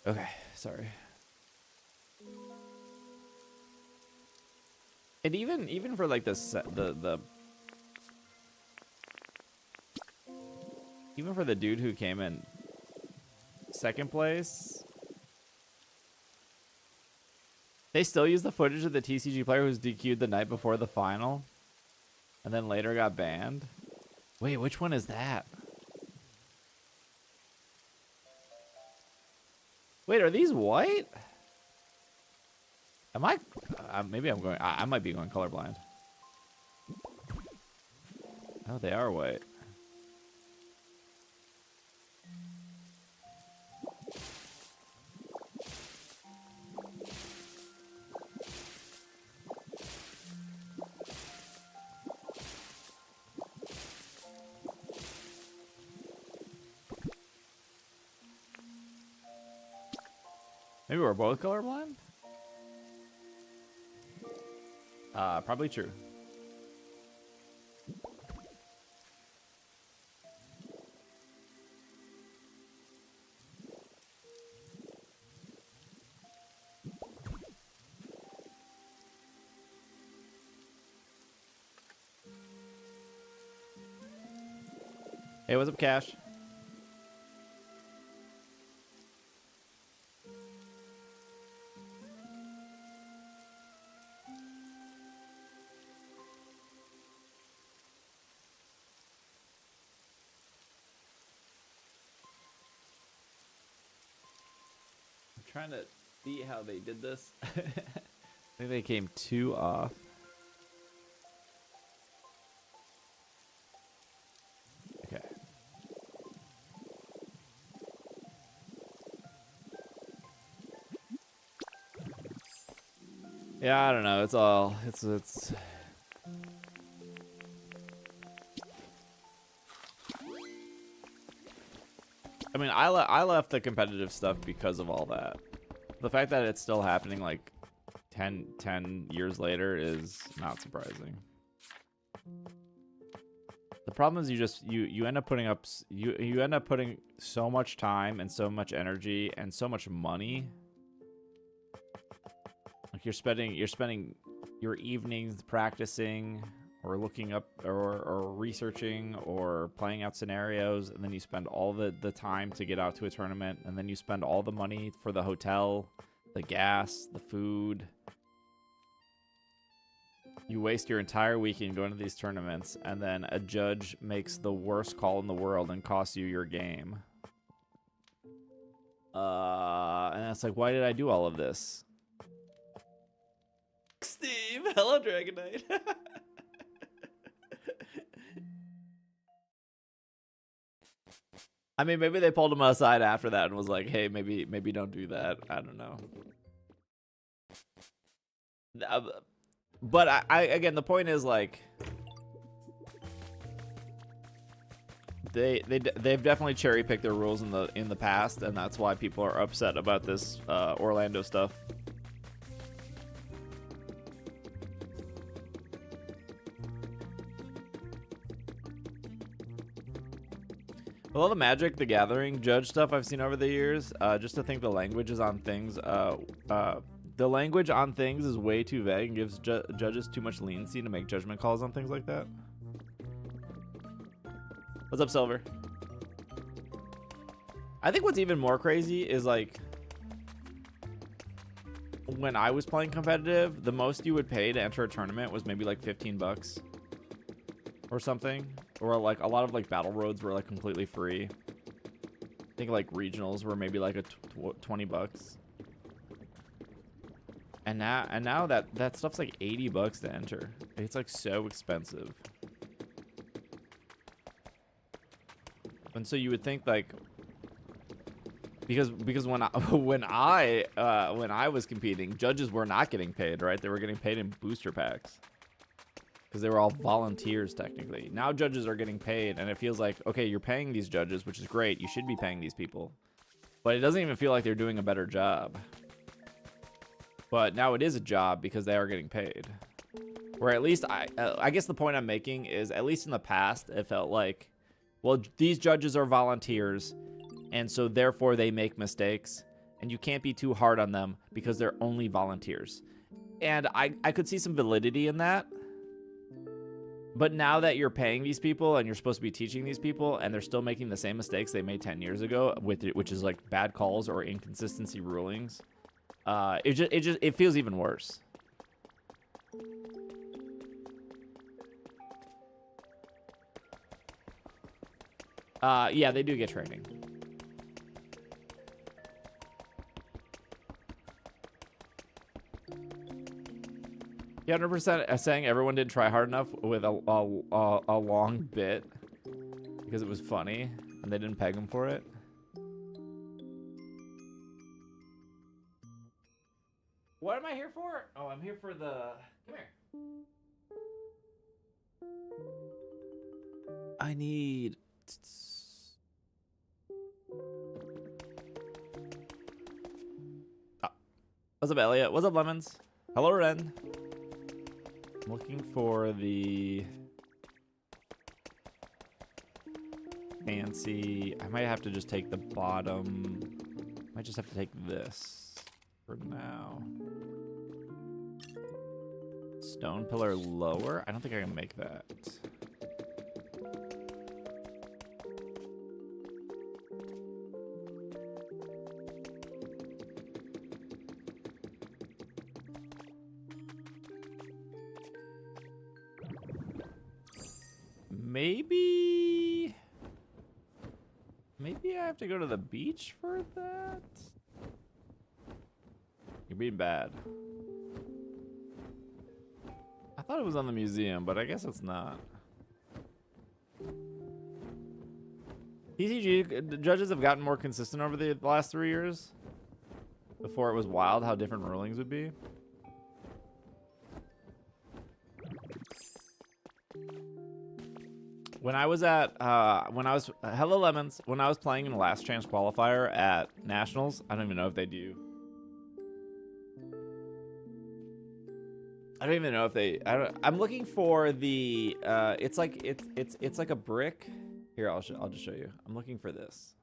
Okay, sorry. And even for like the even for the dude who came in second place, they still use the footage of the TCG player who's DQ'd the night before the final and then later got banned. Wait, which one is that? Wait, are these white? Am I... maybe I'm going... I might be going colorblind. Oh, they are white. Maybe we're both colorblind? Probably true. Hey, what's up, Cash? trying to see how they did this. I think they came 2 off. Okay. Yeah, I don't know. It's I mean, I left the competitive stuff because of all that. The fact that it's still happening like 10 years later is not surprising. The problem is you end up putting up you end up putting so much time and so much energy and so much money. Like you're spending your evenings practicing or looking up or researching or playing out scenarios, and then you spend all the time to get out to a tournament, and then you spend all the money for the hotel, the gas, the food. You waste your entire weekend going to these tournaments, and then a judge makes the worst call in the world and costs you your game. And it's like, why did I do all of this? Steve, hello, Dragon Knight. I mean, maybe they pulled him aside after that and was like, hey, maybe don't do that. I don't know. But I again, the point is like they've definitely cherry picked their rules in the past, and that's why people are upset about this Orlando stuff. With all the Magic the Gathering judge stuff I've seen over the years, just to think the language is on things, the language on things is way too vague and gives judges too much leniency to make judgment calls on things like that. What's up, Silver? I think what's even more crazy is like when I was playing competitive, the most you would pay to enter a tournament was maybe like 15 bucks or something. Or like a lot of like battle roads were like completely free. I think like regionals were maybe like a 20 bucks. And now that stuff's like 80 bucks to enter. It's like so expensive. And so you would think like because when I was competing, judges were not getting paid, right? They were getting paid in booster packs. Because they were all volunteers, technically. Now judges are getting paid, and it feels like, okay, you're paying these judges, which is great. You should be paying these people. But it doesn't even feel like they're doing a better job. But now it is a job because they are getting paid. Or at least, I guess the point I'm making is, at least in the past, it felt like, well, these judges are volunteers, and so therefore they make mistakes, and you can't be too hard on them because they're only volunteers. And I could see some validity in that. But now that you're paying these people and you're supposed to be teaching these people and they're still making the same mistakes they made 10 years ago, which is like bad calls or inconsistency rulings, it feels even worse. Yeah, they do get training. Yeah, 100% saying everyone didn't try hard enough with a long bit because it was funny and they didn't peg them for it. What am I here for? Oh, I'm here for the... Come here. I need... Oh. What's up, Elliot? What's up, Lemons? Hello, Ren. I'm looking for the fancy. I might have to just take the bottom. Might just have to take this for now. Stone pillar lower. I don't think I can make that. Maybe I have to go to the beach for that? You're being bad. I thought it was on the museum, but I guess it's not. TCG, the judges have gotten more consistent over the last 3 years. Before it was wild how different rulings would be. When I was at, Hello Lemons, when I was playing in the last chance qualifier at Nationals, I don't even know if they do. I don't even know if they, I'm looking for the, it's like a brick. Here, I'll just show you. I'm looking for this.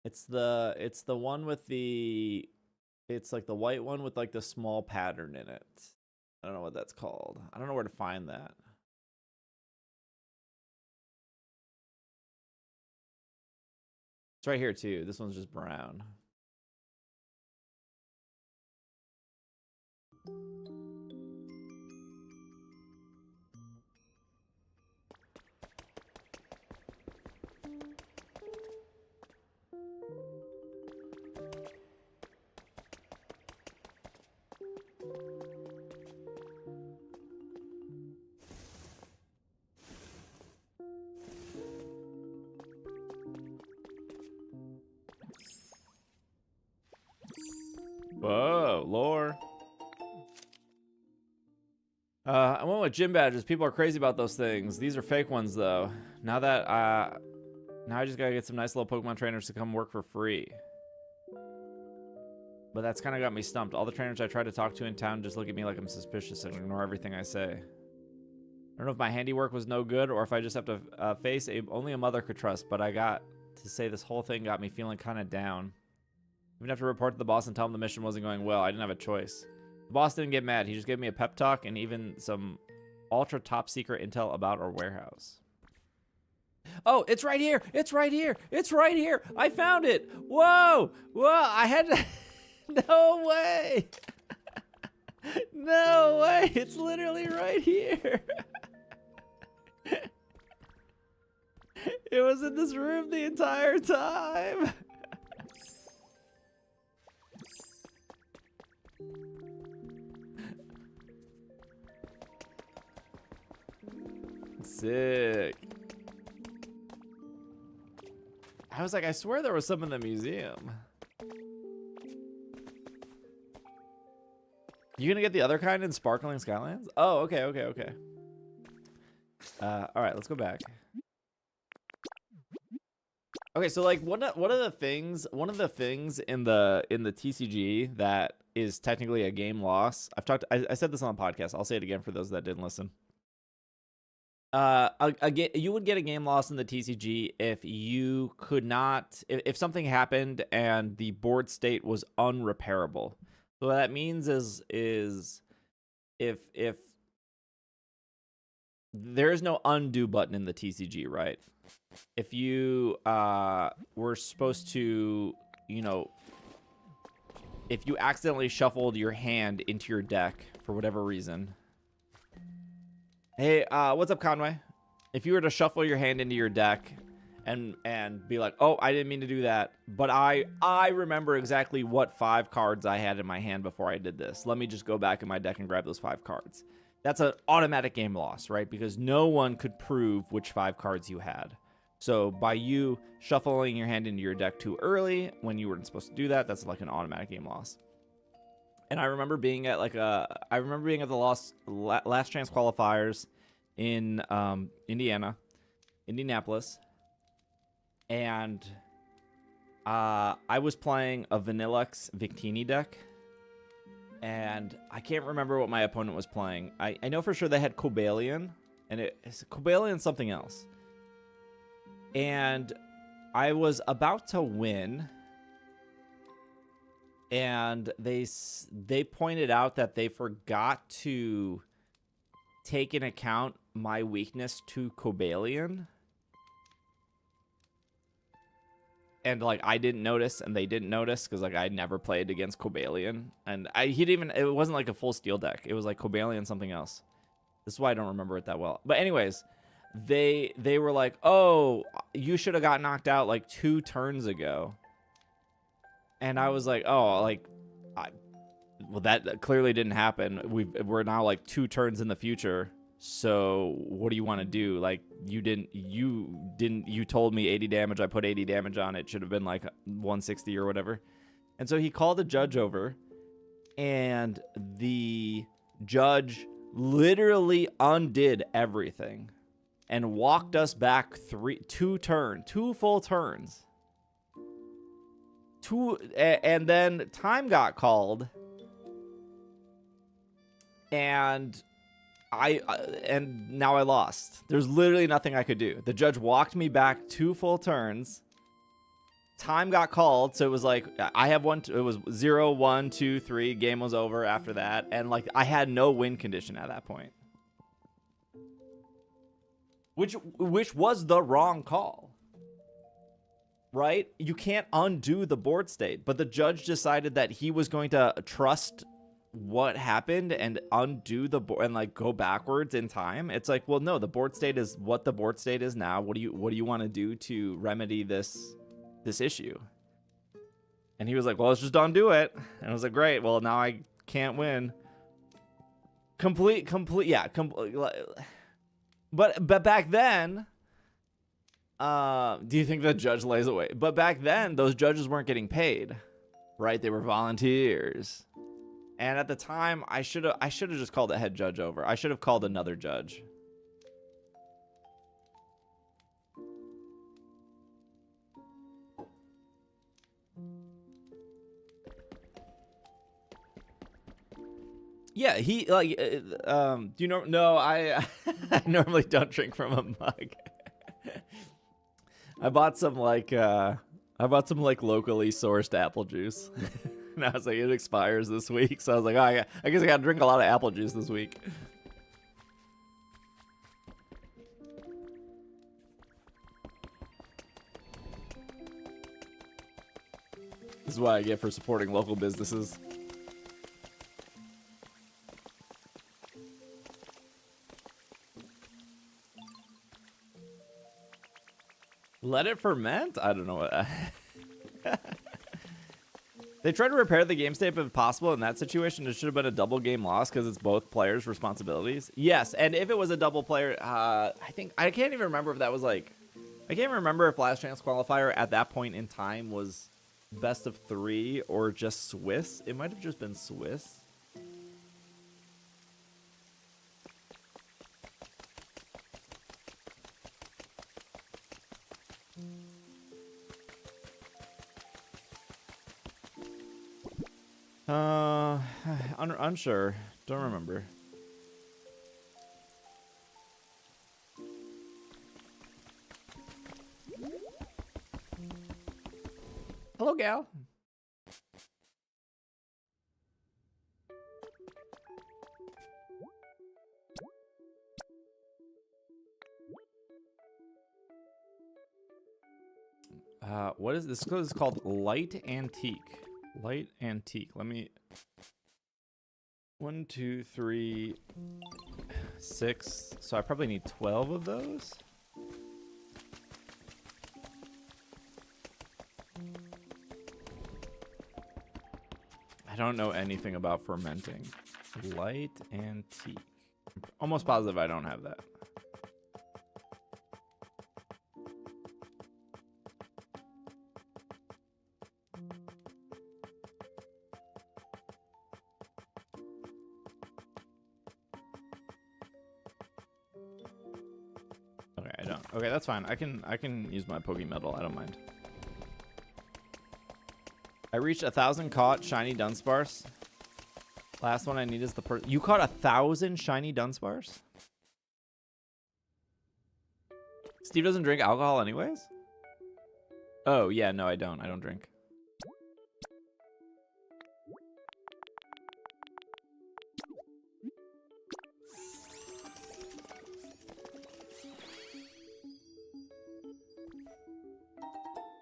It's the one with the, it's like the white one with like the small pattern in it. I don't know what that's called. I don't know where to find that. It's right here too. This one's just brown. Whoa, lore. I went with gym badges. People are crazy about those things. These are fake ones, though. Now I just gotta get some nice little Pokemon trainers to come work for free. But that's kind of got me stumped. All the trainers I try to talk to in town just look at me like I'm suspicious and ignore everything I say. I don't know if my handiwork was no good or if I just have to face only a mother could trust, but I got to say this whole thing got me feeling kind of down. Even have to report to the boss and tell him the mission wasn't going well. I didn't have a choice. The boss didn't get mad. He just gave me a pep talk and even some ultra top secret intel about our warehouse. Oh, it's right here. It's right here. It's right here. I found it. Whoa. Whoa. I had to... No way. No way. It's literally right here. It was in this room the entire time. Sick. I was like, I swear there was some in the museum. You gonna get the other kind in Sparkling Skylands? Oh, okay, okay, okay. All right, let's go back. Okay, so like one of the things in the TCG that is technically a game loss. I said this on the podcast. I'll say it again for those that didn't listen. You would get a game loss in the TCG if you could not, if something happened and the board state was unrepairable. So what that means is if there is no undo button in the TCG, right? If you were supposed to, you know, if you accidentally shuffled your hand into your deck for whatever reason. Hey, what's up, Conway? If you were to shuffle your hand into your deck and be like, oh, I didn't mean to do that, but I remember exactly what 5 cards I had in my hand before I did this. Let me just go back in my deck and grab those 5 cards. That's an automatic game loss, right? Because no one could prove which 5 cards you had. So by you shuffling your hand into your deck too early when you weren't supposed to do that, that's like an automatic game loss. And I remember being at the last chance qualifiers in Indianapolis, and I was playing a Vanillux Victini deck, and I can't remember what my opponent was playing. I know for sure they had Cobalion, and it's Cobalion something else. And I was about to win, and they pointed out that they forgot to take into account my weakness to Cobalion. And like I didn't notice and they didn't notice because like I never played against Cobalion. And it wasn't like a full steel deck. It was like Cobalion something else. This is why I don't remember it that well. But anyways, they were like, oh, you should have got knocked out like 2 turns ago. And I was like, oh, like, well, that clearly didn't happen. We're now like 2 turns in the future. So what do you want to do? Like, you told me 80 damage. I put 80 damage on it. Should have been like 160 or whatever. And so he called the judge over, and the judge literally undid everything and walked us back 2 full turns. And then time got called, and and now I lost. There's literally nothing I could do. The judge walked me back 2 full turns. Time got called, so it was like I have one. It was 0, 1, 2, 3. Game was over after that, and like I had no win condition at that point, which was the wrong call. Right? You can't undo the board state, but the judge decided that he was going to trust what happened and undo the board and like go backwards in time. It's like, well, no, the board state is what the board state is now. What do you want to do to remedy this issue? And he was like, well, let's just undo it. And I was like, great. Well, now I can't win. Complete. Yeah. But back then, do you think the judge lays away? But back then, those judges weren't getting paid, right? They were volunteers. And at the time, I should have just called the head judge over. I should have called another judge. Yeah, he like. Do you know? No, I normally don't drink from a mug. I bought some like locally sourced apple juice. And I was like, it expires this week, so I was like, oh, I guess I gotta drink a lot of apple juice this week. This is what I get for supporting local businesses. Let it ferment? I don't know what. They tried to repair the game state if possible. In that situation, it should have been a double game loss because it's both players' responsibilities. Yes, and if it was a double player, I can't even remember if that was like, I can't remember if Last Chance Qualifier at that point in time was best of 3 or just Swiss. It might have just been Swiss. Unsure. Don't remember. Hello, gal. What is this? This is called Light Antique. Light Antique. Let me. 1, 2, 3, 6. So I probably need 12 of those. I don't know anything about fermenting. Light Antique. I'm almost positive I don't have that. Okay, that's fine. I can use my Pokemetal. I don't mind. I reached 1,000 caught shiny Dunsparce. Last one I need is the you caught 1,000 shiny Dunsparce? Steve doesn't drink alcohol anyways? Oh, yeah, no, I don't. I don't drink.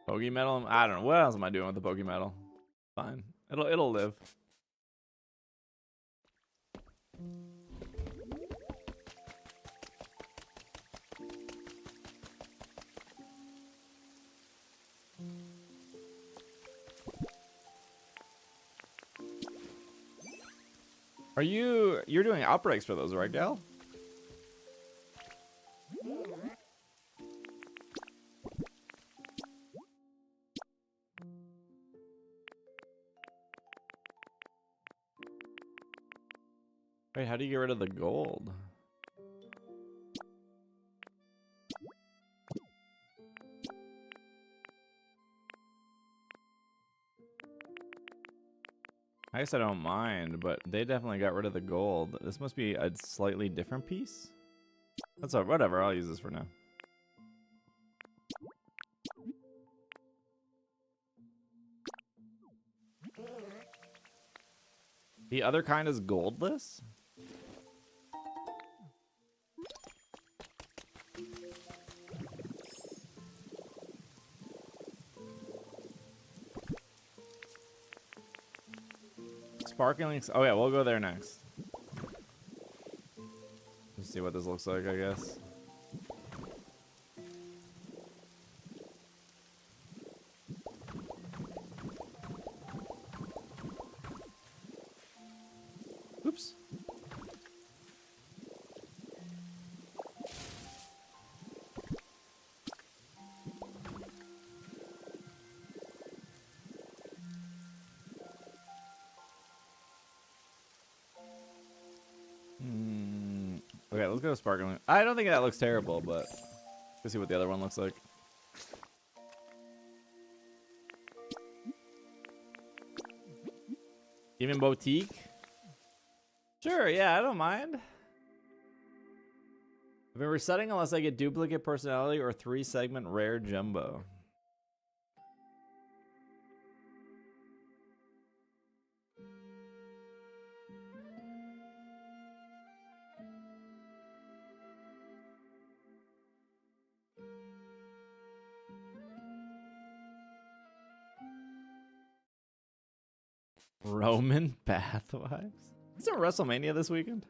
Pokemetal? I don't know. What else am I doing with the Pokemetal? Fine. It'll live. You're doing outbreaks for those, right, Gal? Wait, how do you get rid of the gold? I guess I don't mind, but they definitely got rid of the gold. This must be a slightly different piece. That's all, whatever, I'll use this for now. The other kind is goldless? Sparkling. Oh yeah, we'll go there next. Let's see what this looks like, I guess. Oops. Okay, let's go sparkling. I don't think that looks terrible, but let's see what the other one looks like. Even boutique? Sure, yeah, I don't mind. I've been resetting unless I get duplicate personality or 3-segment rare jumbo. Roman bath wives? Isn't WrestleMania this weekend?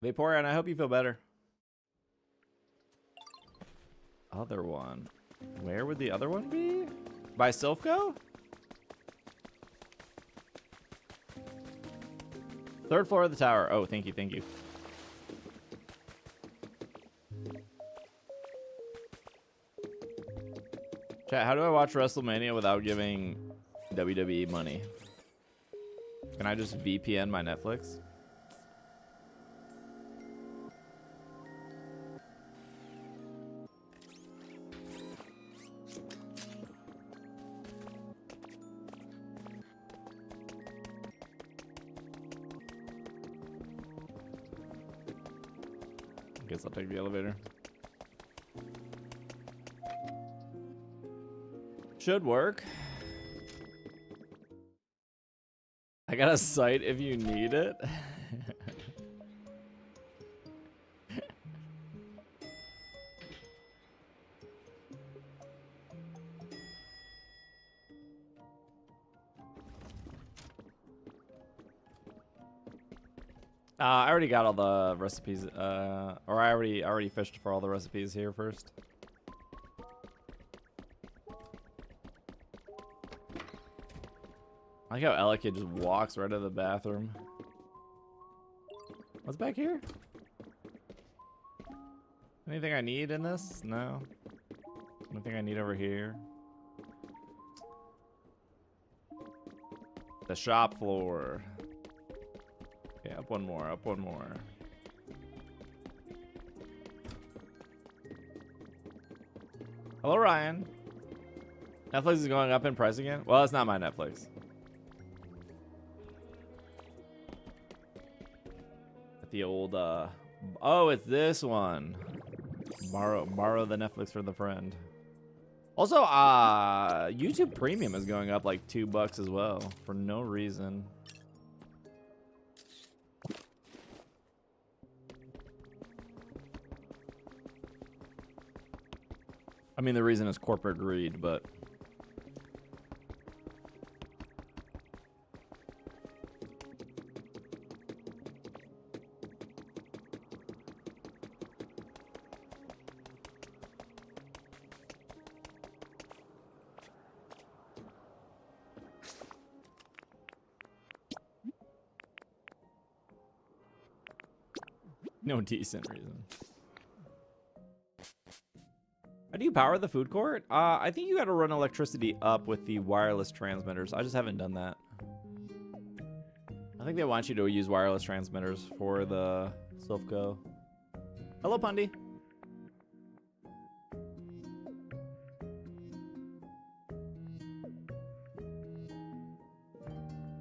Vaporeon, I hope you feel better. Other one. Where would the other one be? By Silphco? Third floor of the tower. Oh, thank you, thank you. Chat, how do I watch WrestleMania without giving WWE money? Can I just VPN my Netflix? I guess I'll take the elevator. Should work. I got a site if you need it. I already got all the recipes, or I already fished for all the recipes here first. I like how Elliot just walks right out of the bathroom. What's back here? Anything I need in this? No. Anything I need over here? The shop floor. Okay, up one more, up one more. Hello, Ryan. Netflix is going up in price again? Well, it's not my Netflix. The old, oh, it's this one. Borrow the Netflix for the friend. Also, YouTube Premium is going up like $2 as well for no reason. I mean, the reason is corporate greed, but No decent reason. How do you power the food court? I think you got to run electricity up with the wireless transmitters. I just haven't done that. I think they want you to use wireless transmitters for the Silphco. Hello, Pundy.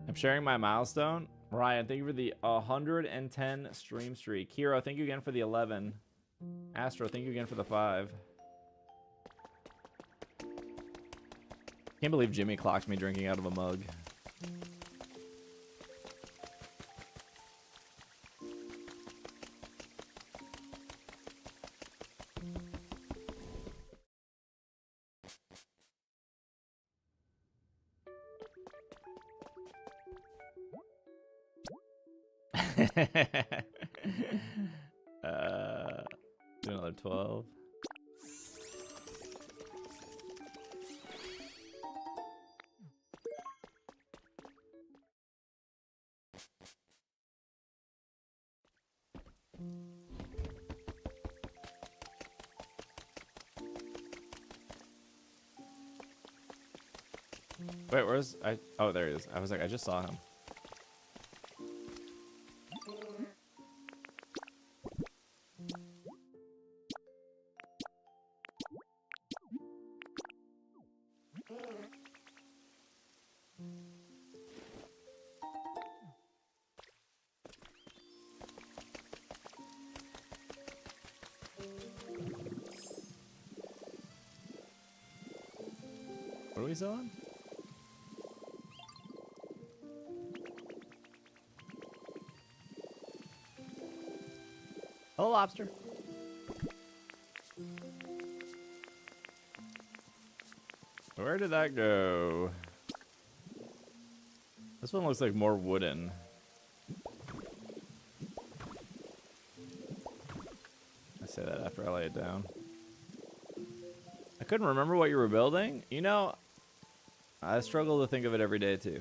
I'm sharing my milestone. Ryan, thank you for the 110 stream streak. Hero, thank you again for the 11. Astro, thank you again for the 5. Can't believe Jimmy clocked me drinking out of a mug. Do another 12. Wait, where's I? Oh, there he is. I was like, I just saw him. What are we selling? Hello, lobster. Where did that go? This one looks like more wooden. I say that after I lay it down. I couldn't remember what you were building. You know, I struggle to think of it every day too.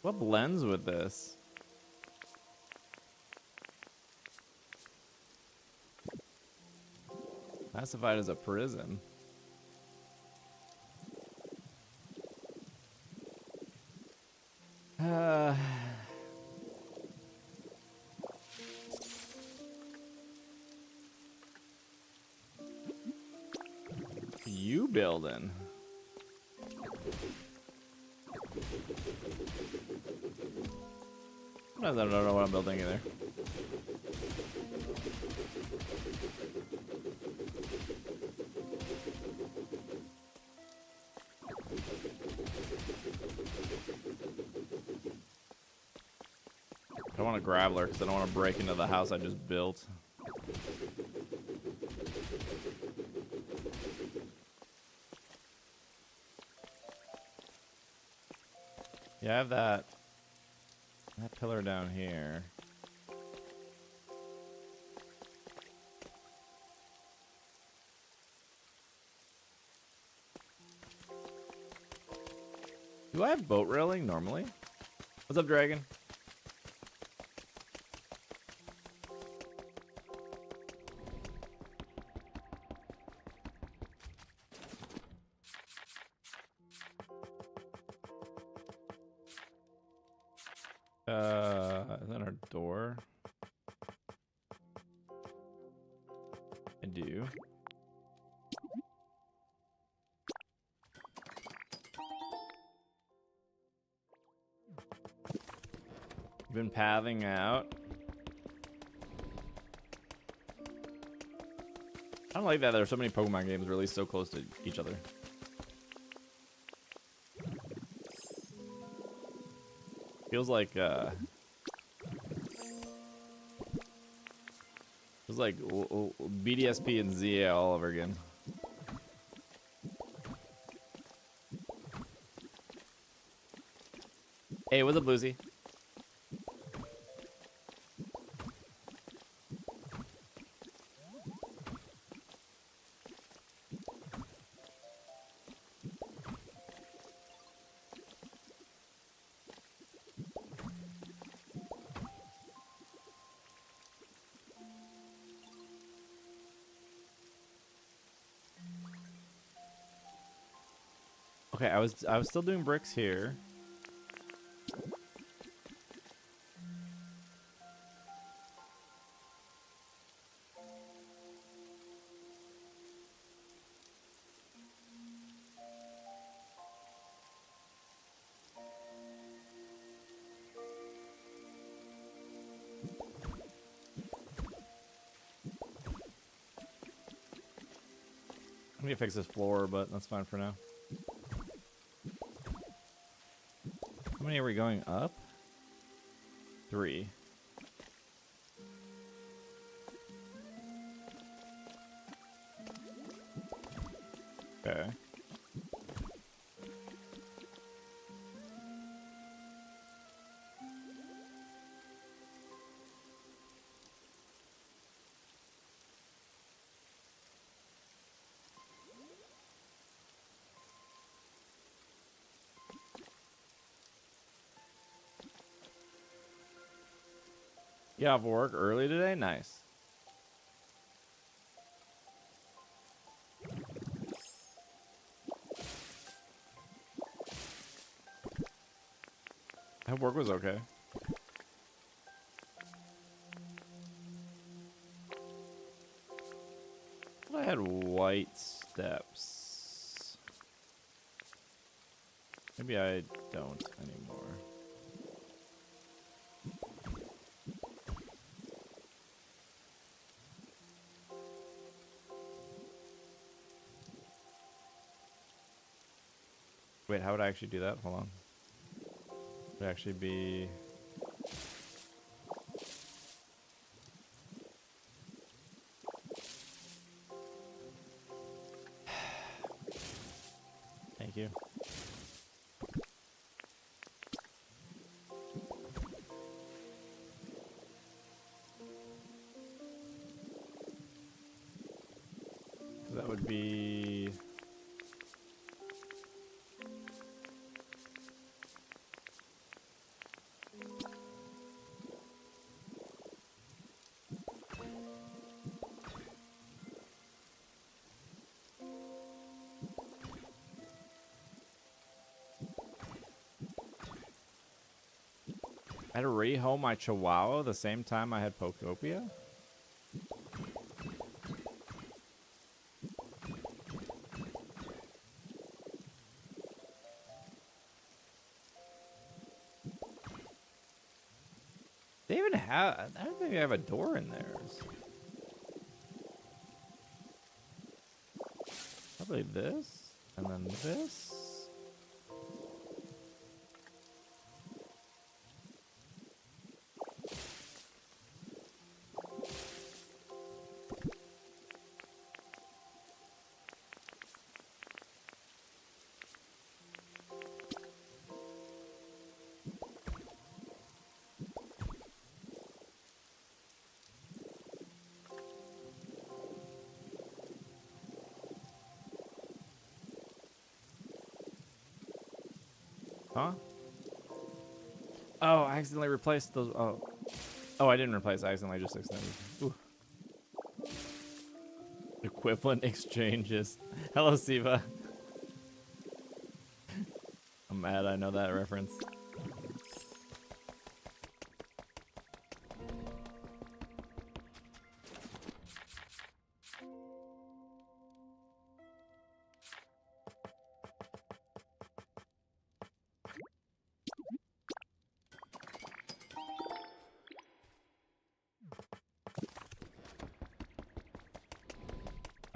What blends with this? Classified as a prison. You building? I don't know what I'm building either. I don't want a grappler because I don't want to break into the house I just built. Yeah, I have that pillar down here. Do I have boat railing normally? What's up, Dragon? Is that our door? I do. Been pathing out. I don't like that there are so many Pokemon games released so close to each other. Feels like BDSP and ZA all over again. Hey, what's up, Lucy? Okay, I was still doing bricks here. I'm gonna fix this floor, but that's fine for now. How many are we going up? 3. Okay. You have work early today? Nice. I hope work was okay. I had white steps. Maybe I don't anymore. Wait, how would I actually do that? Hold on. Would actually be... Thank you. That would be... I had to rehome my Chihuahua the same time I had Pokopia? They even have... I don't think they have a door in theirs. Probably this, and then this. Huh? Oh, I accidentally replaced those. Oh, I didn't replace. I accidentally just extended. Ooh. Equivalent exchanges. Hello, Siva. I'm mad I know that reference.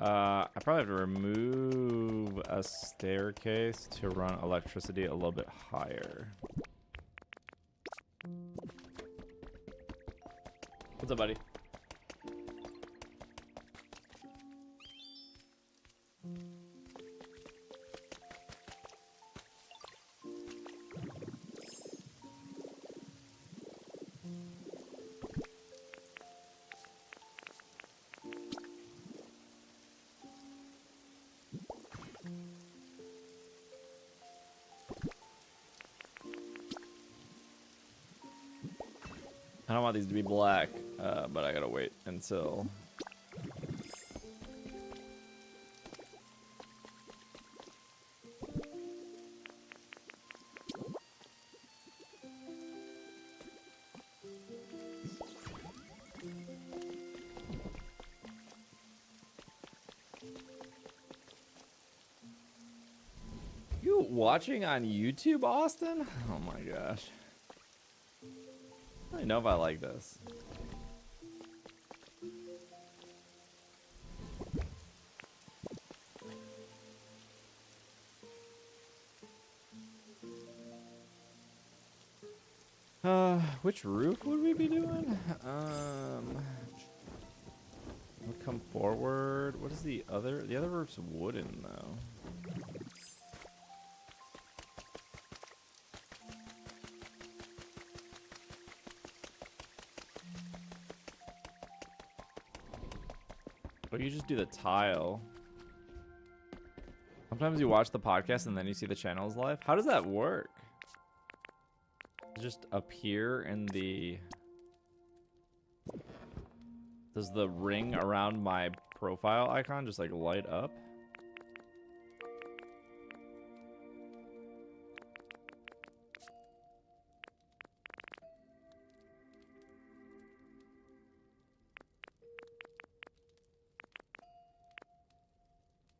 I probably have to remove a staircase to run electricity a little bit higher. What's up, buddy? I don't want these to be black, but I gotta wait until... You watching on YouTube, Austin? Oh my gosh. I don't know if I like this. Which roof would we be doing? We'll come forward. What is the other? The other roof's wooden though. Or you just do the tile. Sometimes you watch the podcast and then you see the channels live. How does that work? Just appear in the... Does the ring around my profile icon just like light up?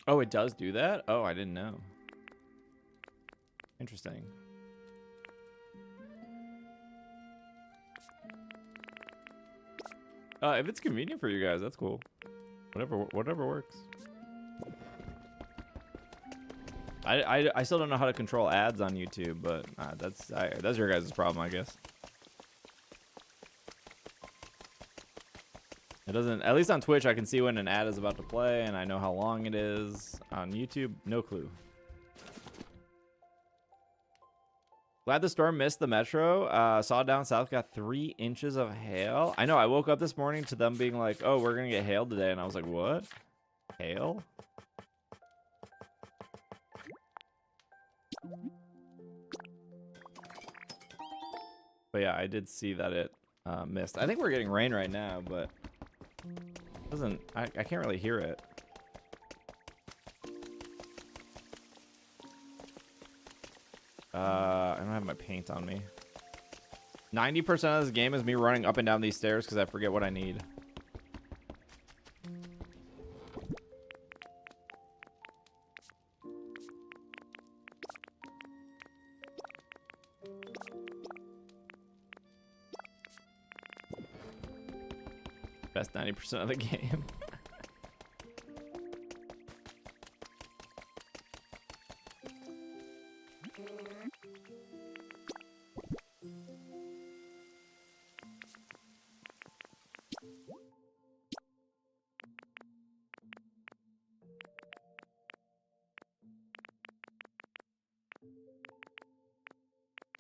Oh, it does do that? Oh, I didn't know. Interesting. If it's convenient for you guys, that's cool. Whatever works. I still don't know how to control ads on YouTube, but that's your guys' problem, I guess. It doesn't, at least on Twitch, I can see when an ad is about to play and I know how long it is. On YouTube, no clue. Glad the storm missed the metro. Saw down south got 3 inches of hail. I know, I woke up this morning to them being like, oh, we're gonna get hail today. And I was like, what? Hail? But yeah, I did see that it missed. I think we're getting rain right now, but it doesn't, I can't really hear it. I don't have my paint on me. 90% of this game is me running up and down these stairs because I forget what I need. Best 90% of the game.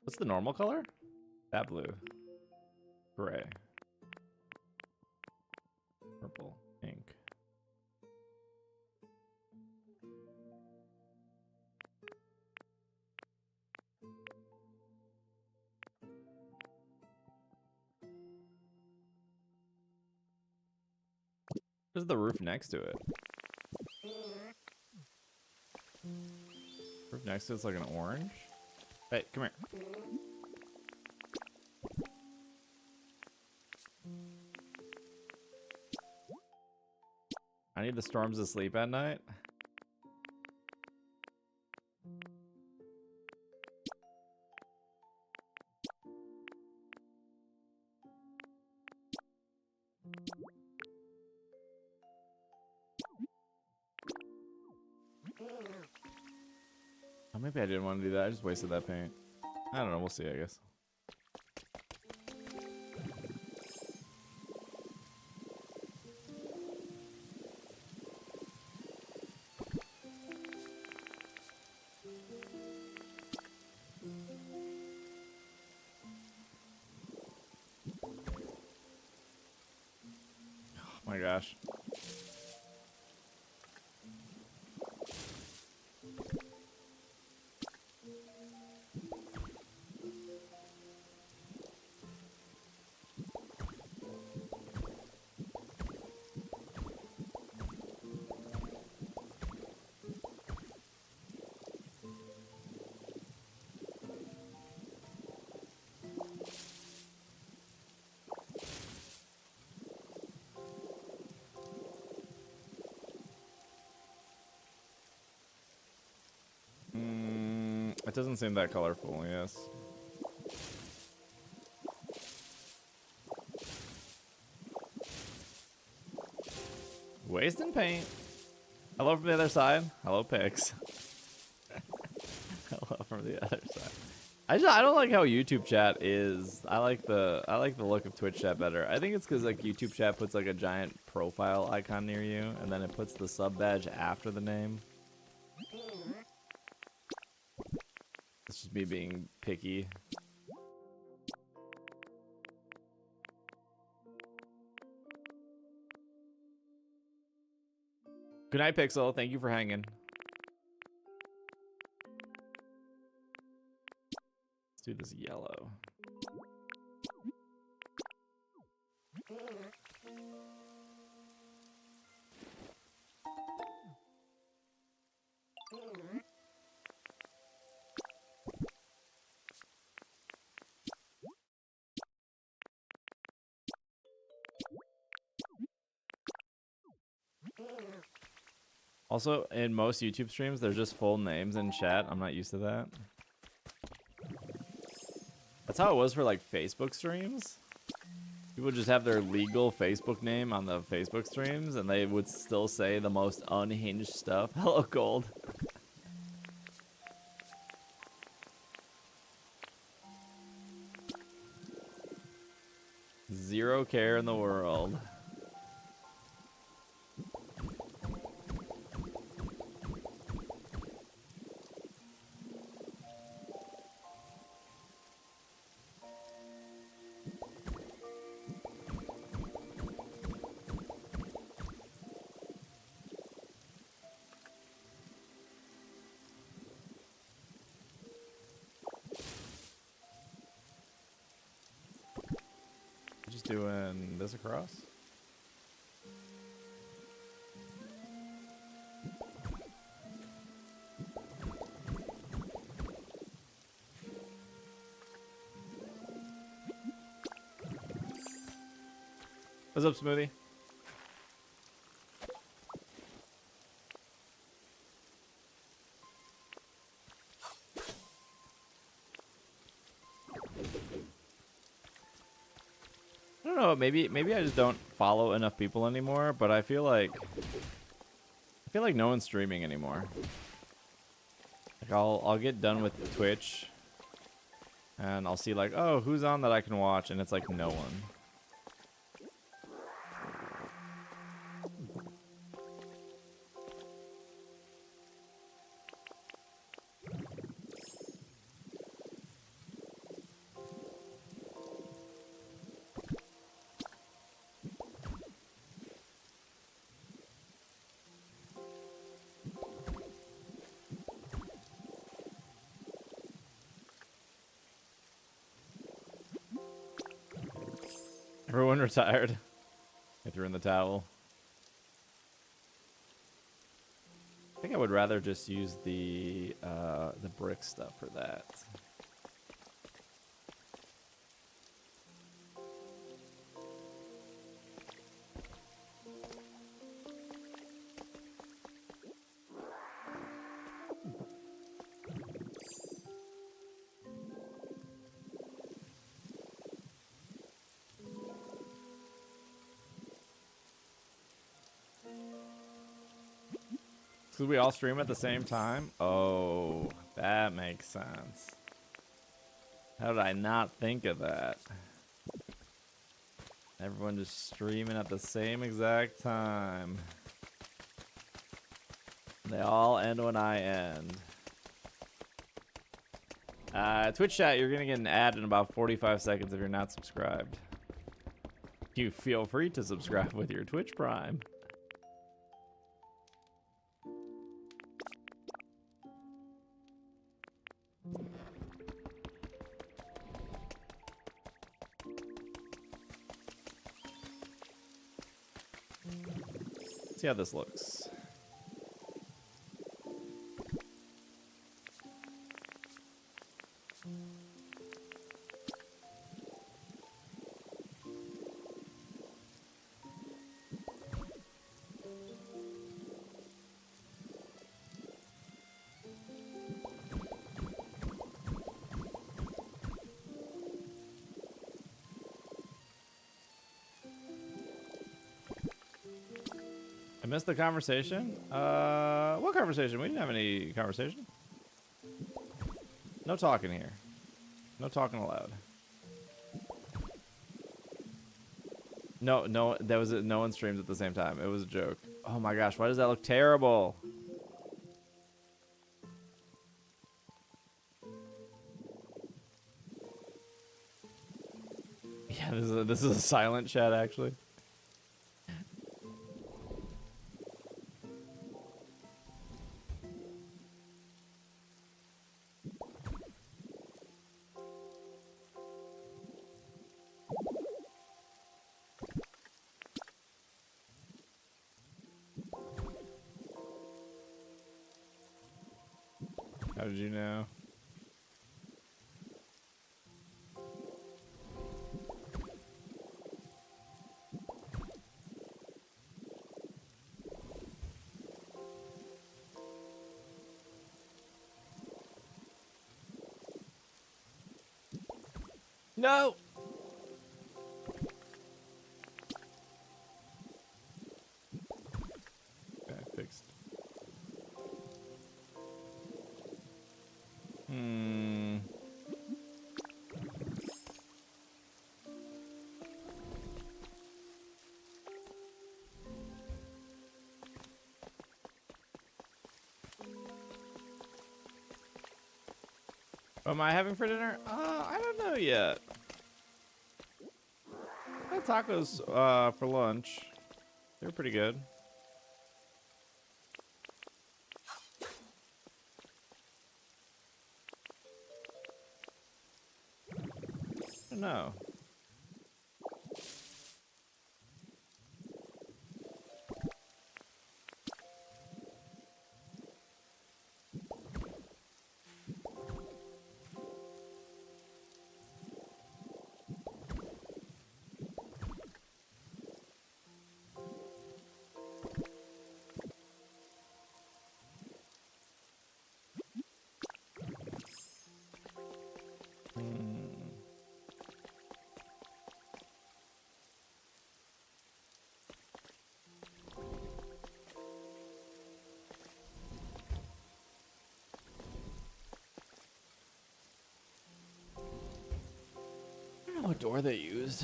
What's the normal color? That blue. Gray. Purple. Pink. Where's the roof next to it? Roof next to it's like an orange. Hey, come here. I need the storms to sleep at night. Oh, maybe I didn't want to do that. I just wasted that paint. I don't know. We'll see, I guess. my gosh. It doesn't seem that colorful, yes. Wasting paint. Hello from the other side. Hello, Pix. Hello from the other side. I don't like how YouTube chat is. I like the look of Twitch chat better. I think it's because like YouTube chat puts like a giant profile icon near you, and then it puts the sub badge after the name. It's just me being picky. Good night, Pixel. Thank you for hanging. Let's do this yellow. Also, in most YouTube streams, they're just full names in chat. I'm not used to that. That's how it was for like Facebook streams. People just have their legal Facebook name on the Facebook streams, and they would still say the most unhinged stuff. Hello, Gold. Zero care in the world. Just doing this across. What's up, Smoothie? I don't know, maybe I just don't follow enough people anymore, but I feel like no one's streaming anymore. Like I'll get done with Twitch and I'll see like, oh, who's on that I can watch, and it's like no one. Everyone retired. I threw in the towel. I think I would rather just use the brick stuff for that. Because we all stream at the same time? Oh, that makes sense. How did I not think of that? Everyone just streaming at the same exact time. They all end when I end. Twitch chat, you're going to get an ad in about 45 seconds if you're not subscribed. You feel free to subscribe with your Twitch Prime. See how this looks. I missed the conversation. What conversation? We didn't have any conversation. No talking here. No talking allowed. No, that was it. No one streams at the same time. It was a joke. Oh my gosh, why does that look terrible? Yeah, this is a silent chat actually. How did you know? No! Okay, fixed. What am I having for dinner? I don't know yet. I had tacos for lunch. They were pretty good. I don't know. I don't know what door they used.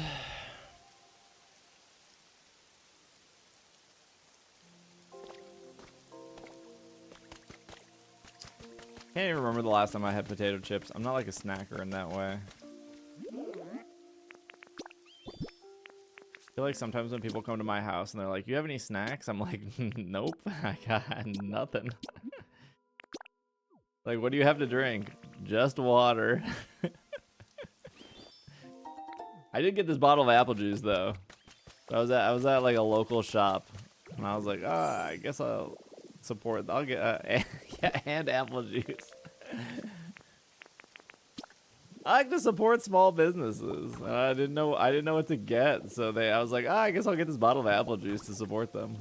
Can't even remember the last time I had potato chips. I'm not like a snacker in that way. I feel like sometimes when people come to my house and they're like, "You have any snacks?" I'm like, "Nope, I got nothing." Like, what do you have to drink? Just water. I did get this bottle of apple juice though. I was at like a local shop, and I was like, I guess I'll support. I'll get yeah, and apple juice. I like to support small businesses. I didn't know what to get, so I was like, I guess I'll get this bottle of apple juice to support them.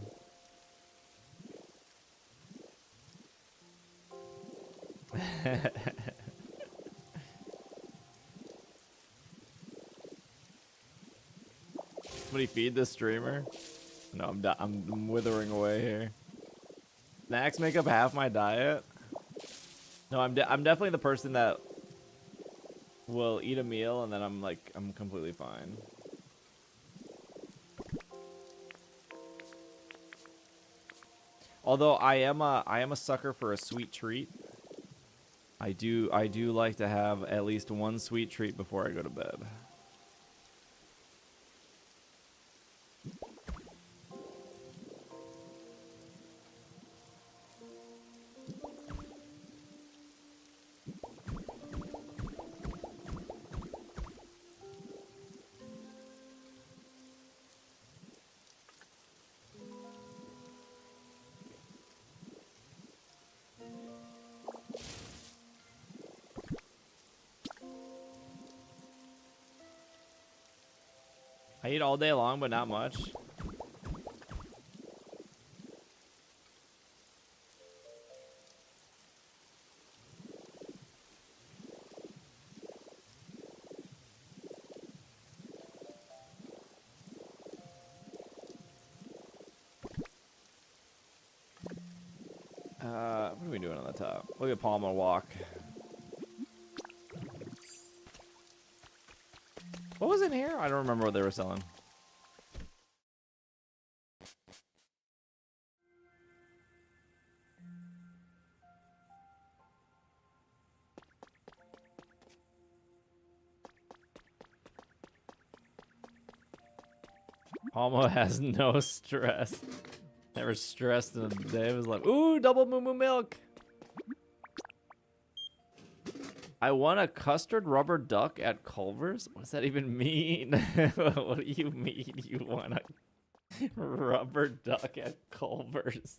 Somebody feed this streamer? No, I'm withering away here. Snacks make up half my diet. No, I'm definitely the person that will eat a meal and then I'm completely fine. Although I am a sucker for a sweet treat. I do like to have at least one sweet treat before I go to bed. I eat all day long, but not much. What are we doing on the top? Look at Palma walk. What was in here? I don't remember what they were selling. Palma has no stress. Never stressed in a day of his life. Ooh, double moo moo milk. I won a custard rubber duck at Culver's. What does that even mean? What do you mean you won a rubber duck at Culver's?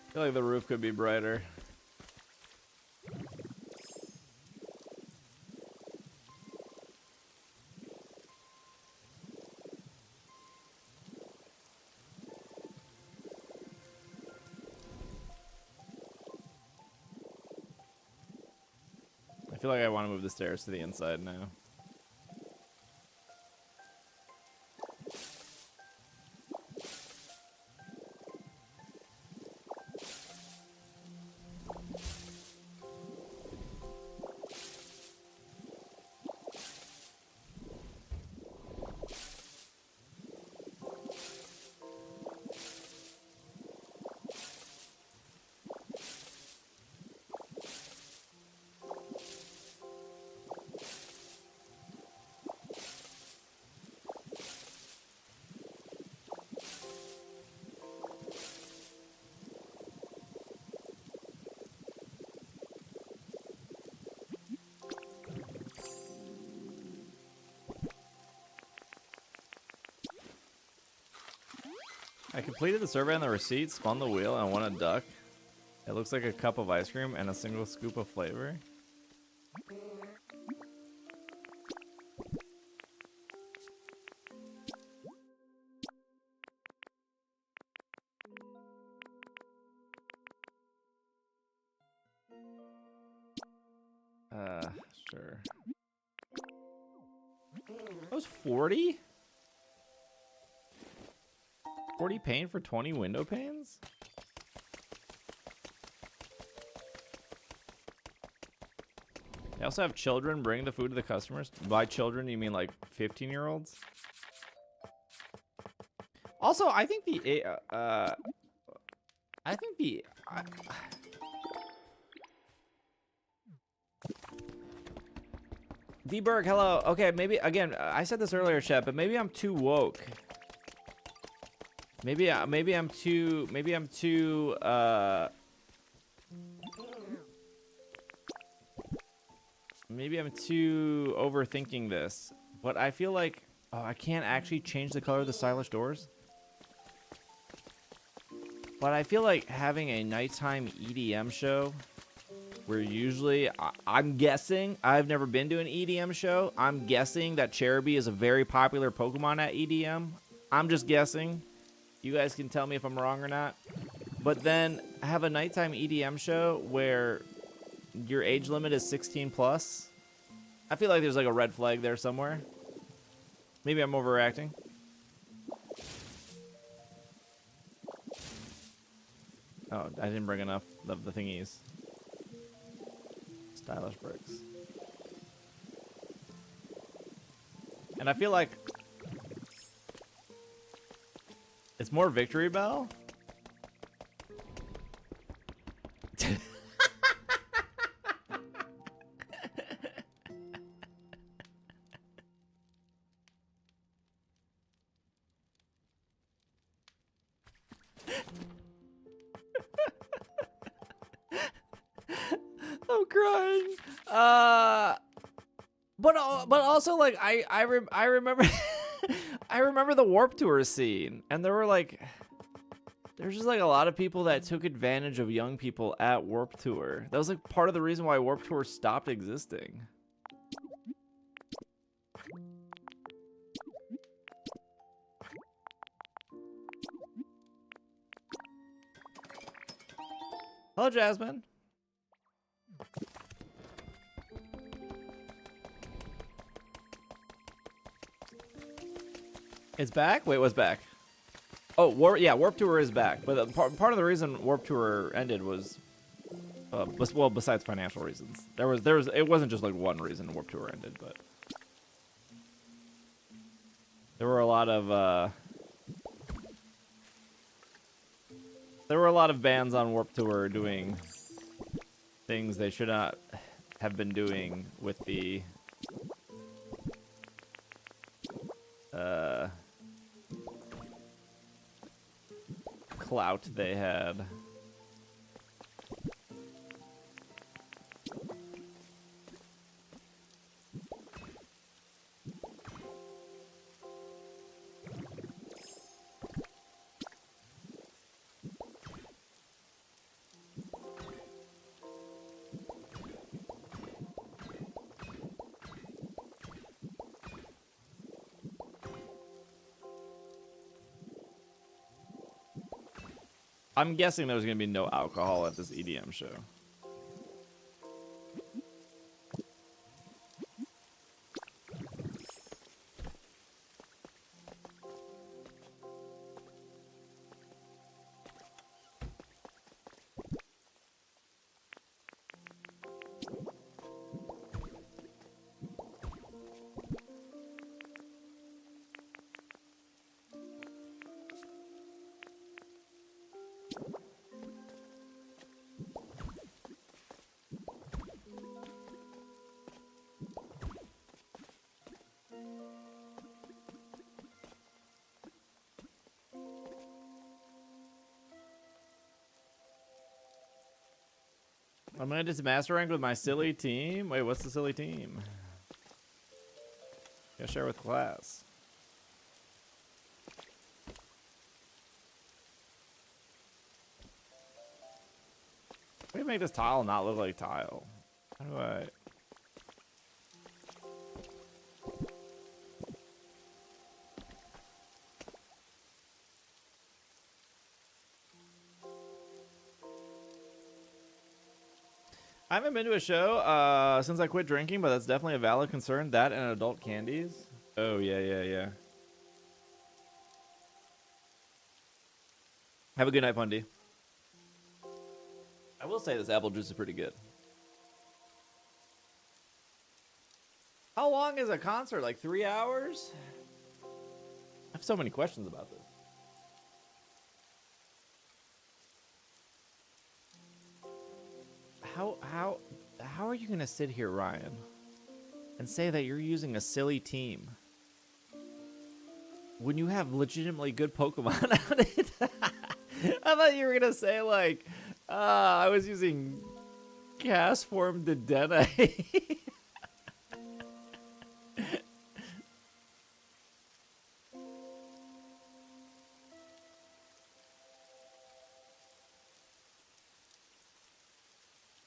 I feel like the roof could be brighter. I feel like I want to move the stairs to the inside now. I completed the survey on the receipt, spun the wheel, and won a duck. It looks like a cup of ice cream and a single scoop of flavor. Sure. That was 40? 40 paint for 20 window panes? They also have children bring the food to the customers. By children, you mean like 15-year-olds? Also, I think D-Berg, hello. Okay, maybe, again, I said this earlier, chat, but maybe I'm too woke. Maybe I'm too overthinking this. But I feel like, oh, I can't actually change the color of the stylish doors. But I feel like having a nighttime EDM show where usually, I'm guessing, I've never been to an EDM show. I'm guessing that Cherubi is a very popular Pokemon at EDM. I'm just guessing. You guys can tell me if I'm wrong or not. But then have a nighttime EDM show where your age limit is 16 plus. I feel like there's like a red flag there somewhere. Maybe I'm overreacting. Oh, I didn't bring enough of the thingies. Stylish bricks. And I feel like it's more Victory Bell. I'm crying. But but also like I remember I remember the Warp Tour scene, and there were like there's just like a lot of people that took advantage of young people at Warp Tour. That was like part of the reason why Warp Tour stopped existing. Hello, Jasmine. It's back? Wait, what's back? Oh, Warp Tour is back. But part of the reason Warp Tour ended was, well, besides financial reasons, there was it wasn't just like one reason Warp Tour ended, but there were a lot of bands on Warp Tour doing things they should not have been doing with the clout they had. I'm guessing there's going to be no alcohol at this EDM show. I'm gonna just master rank with my silly team. Wait, what's the silly team? Gotta share with class. We can make this tile not look like tile. How do I? I haven't been to a show since I quit drinking, but that's definitely a valid concern. That and adult candies. Oh, yeah. Have a good night, Pundy. I will say this apple juice is pretty good. How long is a concert? Like 3 hours? I have so many questions about this. How are you gonna sit here, Ryan, and say that you're using a silly team when you have legitimately good Pokemon on it? I thought you were gonna say like, I was using Cast Form Dedenne.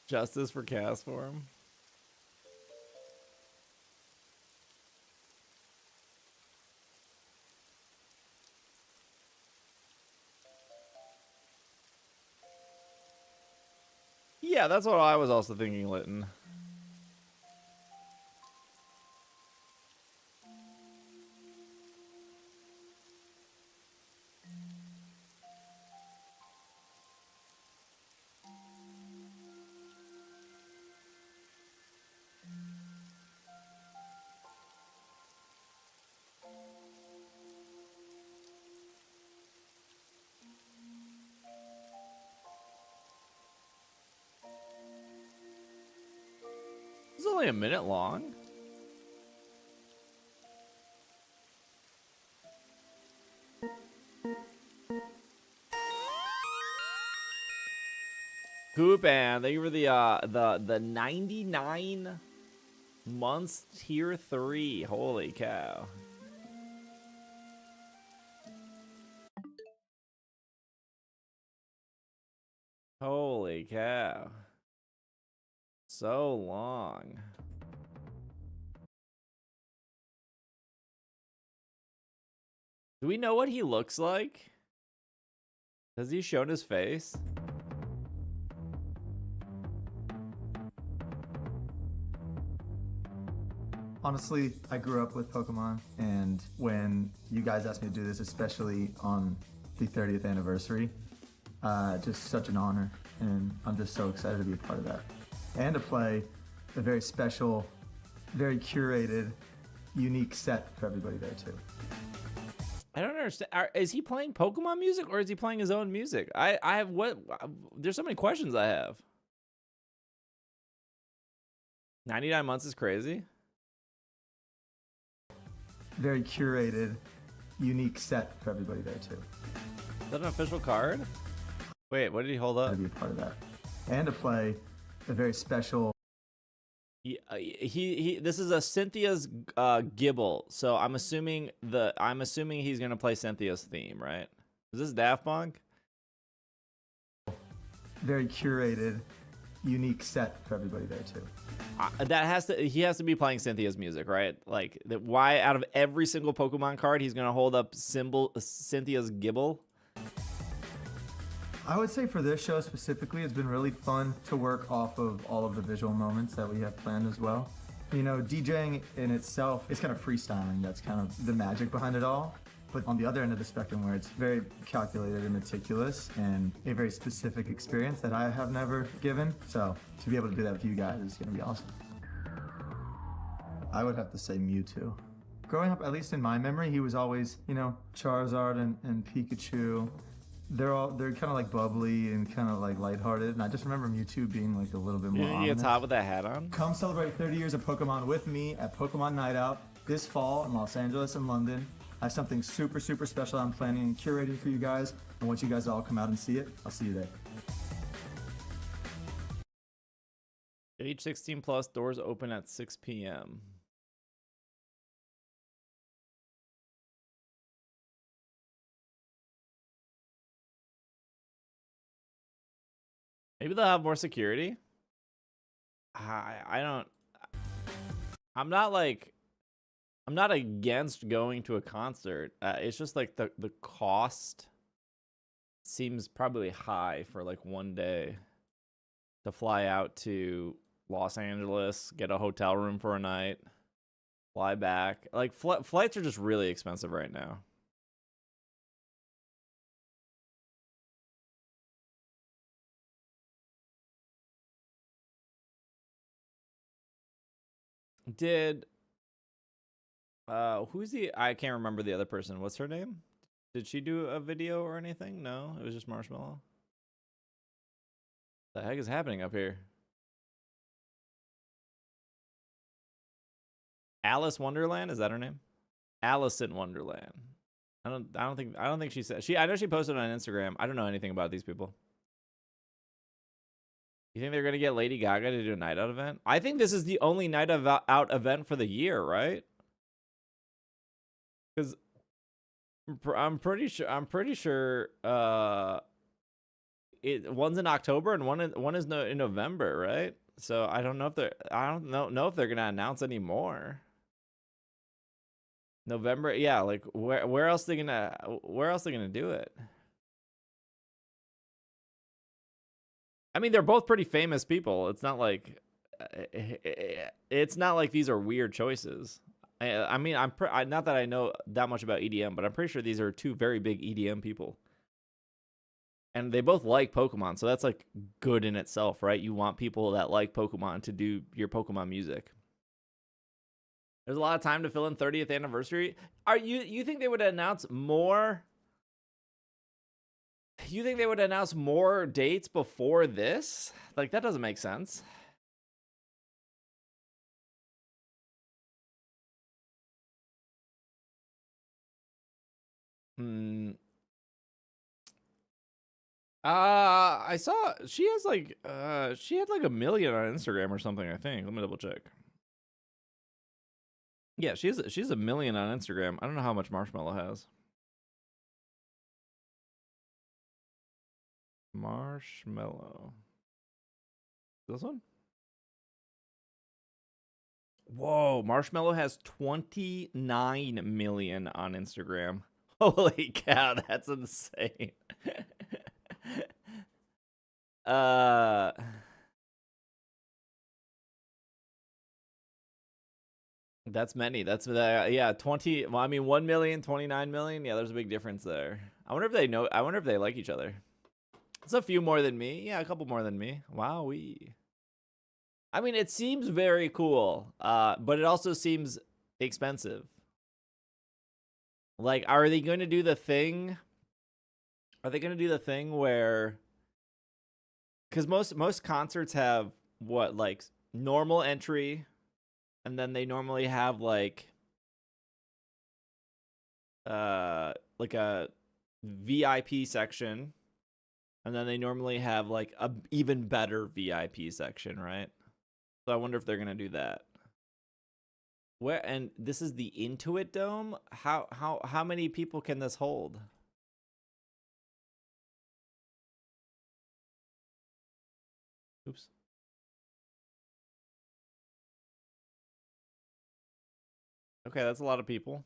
Justice for Cast Form. Yeah, that's what I was also thinking, Litton. It's only a minute long. Coop, and thank you for the 99 Months tier 3. Holy cow. Holy cow. So long. Do we know what he looks like? Has he shown his face? Honestly, I grew up with Pokemon, and when you guys asked me to do this, especially on the 30th anniversary, just such an honor, and I'm just so excited to be a part of that. And to play a very special, very curated, unique set for everybody there too. I don't understand. Is he playing Pokemon music or is he playing his own music? I have what? There's so many questions I have. 99 months is crazy. Very curated, unique set for everybody there too. Is that an official card? Wait, what did he hold up? To be a part of that. And to play a very special. This is a Cynthia's Gibble, so I'm assuming he's gonna play Cynthia's theme, right? Is this Daft Punk? Very curated, unique set for everybody there too. He has to be playing Cynthia's music, right? Like why out of every single Pokemon card he's gonna hold up Cynthia's Gibble? I would say for this show specifically, it's been really fun to work off of all of the visual moments that we have planned as well. You know, DJing in itself is kind of freestyling. That's kind of the magic behind it all. But on the other end of the spectrum where it's very calculated and meticulous and a very specific experience that I have never given. So to be able to do that with you guys is going to be awesome. I would have to say Mewtwo. Growing up, at least in my memory, he was always, you know, Charizard and Pikachu. They're kind of like bubbly and kind of like lighthearted, and I just remember Mewtwo being like a little bit more ominous. You get top with that hat on? Come celebrate 30 years of Pokemon with me at Pokemon Night Out this fall in Los Angeles and London. I have something super, super special I'm planning and curating for you guys. I want you guys to all come out and see it. I'll see you there. Age 16 plus, doors open at 6 p.m. Maybe they'll have more security. I'm not against going to a concert. It's just like the cost seems probably high for like one day to fly out to Los Angeles, get a hotel room for a night, fly back. Like flights are just really expensive right now. Who's I can't remember the other person. What's her name? Did she do a video or anything? No, it was just Marshmallow. The heck is happening up here? Alice Wonderland, is that her name? Alice in Wonderland. I don't think she said I know she posted on Instagram. I don't know anything about these people. You think they're gonna get Lady Gaga to do a night out event? I think this is the only night out event for the year, right? Because I'm pretty sure one's in October and one is in November, right? So I don't know if they're gonna announce any more. November, yeah. Like where else they gonna do it? I mean, they're both pretty famous people. It's not like these are weird choices. I mean, not that I know that much about EDM, but I'm pretty sure these are two very big EDM people. And they both like Pokemon, so that's like good in itself, right? You want people that like Pokemon to do your Pokemon music. There's a lot of time to fill in 30th anniversary. You think they would announce more? You think they would announce more dates before this? Like, that doesn't make sense. I saw she had like 1 million on Instagram or something, I think. Let me double check. Yeah, she's a million on Instagram. I don't know how much Marshmallow has. Marshmallow. This one? Whoa, Marshmallow has 29 million on Instagram. Holy cow, that's insane. uh That's many. That's yeah, 20. Well, I mean 1 million, 29 million. Yeah, there's a big difference there. I wonder if they know. I wonder if they like each other. It's a few more than me. Yeah, a couple more than me. Wow, I mean, it seems very cool. But it also seems expensive. Like, are they going to do the thing? Are they going to do the thing where cuz most concerts have what, like normal entry, and then they normally have like a VIP section, and then they normally have like a even better VIP section, right? So I wonder if they're gonna do that. Where, and this is the Intuit Dome. How many people can this hold? Oops. Okay, that's a lot of people.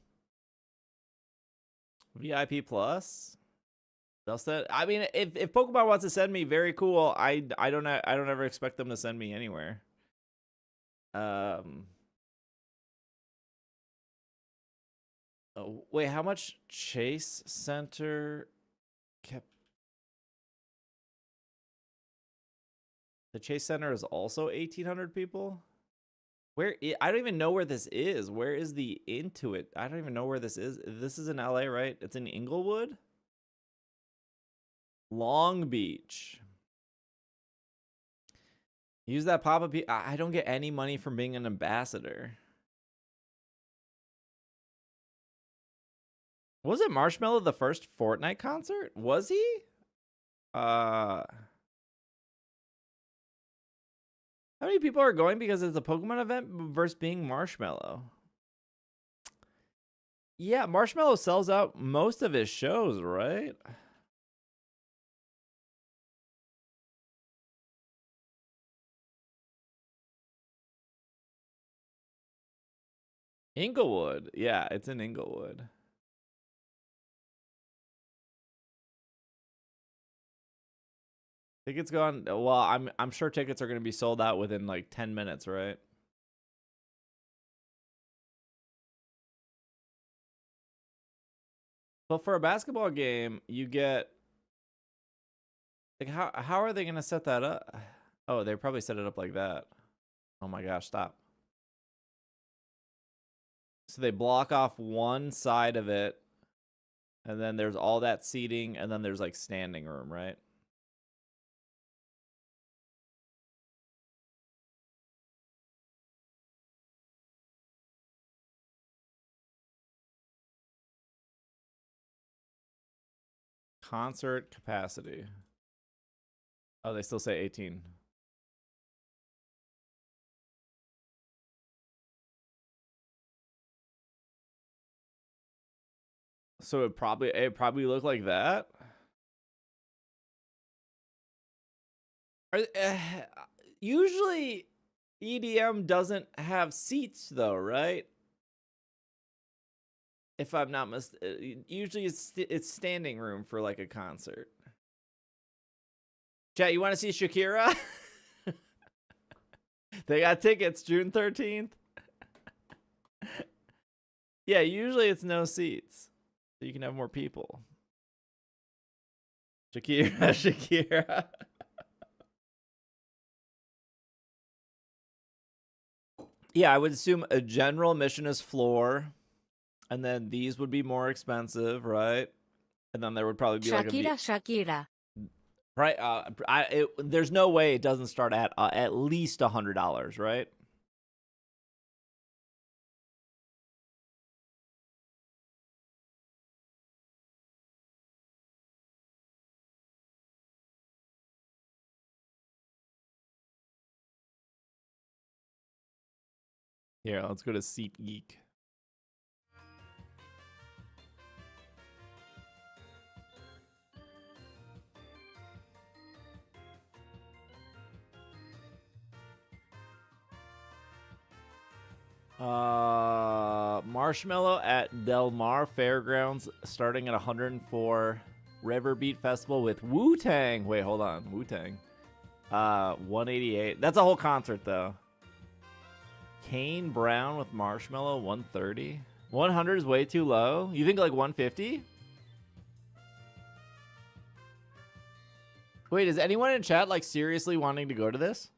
VIP plus. They'll send. I mean, if Pokemon wants to send me, very cool. I don't ever expect them to send me anywhere. Oh, wait, how much Chase Center kept? The Chase Center is also 1,800 people. I don't even know where this is. Where is the Intuit? I don't even know where this is. This is in LA, right? It's in Inglewood? Long Beach. Use that pop-up. I don't get any money from being an ambassador. Wasn't Marshmello the first Fortnite concert? Was he? How many people are going because it's a Pokemon event versus being Marshmello? Yeah, Marshmello sells out most of his shows, right? Inglewood. Yeah, it's in Inglewood. Tickets gone. Well, I'm sure tickets are going to be sold out within like 10 minutes, right? But for a basketball game, you get like how are they going to set that up? Oh, they probably set it up like that. Oh my gosh, stop. So they block off one side of it, and then there's all that seating, and then there's like standing room, right? Concert capacity. Oh, they still say 18. So it probably look like that. Usually EDM doesn't have seats though, right? If I'm not usually it's standing room for like a concert. Chat, you want to see Shakira? They got tickets June 13th. Yeah, usually it's no seats, so you can have more people. Shakira. Yeah, I would assume a general admission is floor, and then these would be more expensive, right? And then there would probably be Shakira. Right? There's no way it doesn't start at least $100, right? Here, let's go to SeatGeek. Marshmallow at Del Mar Fairgrounds starting at 104. River Beat Festival with Wu-Tang. Wait, hold on. Wu-Tang. 188. That's a whole concert, though. Kane Brown with Marshmallow, 130. 100 is way too low. You think like 150? Wait, is anyone in chat like seriously wanting to go to this?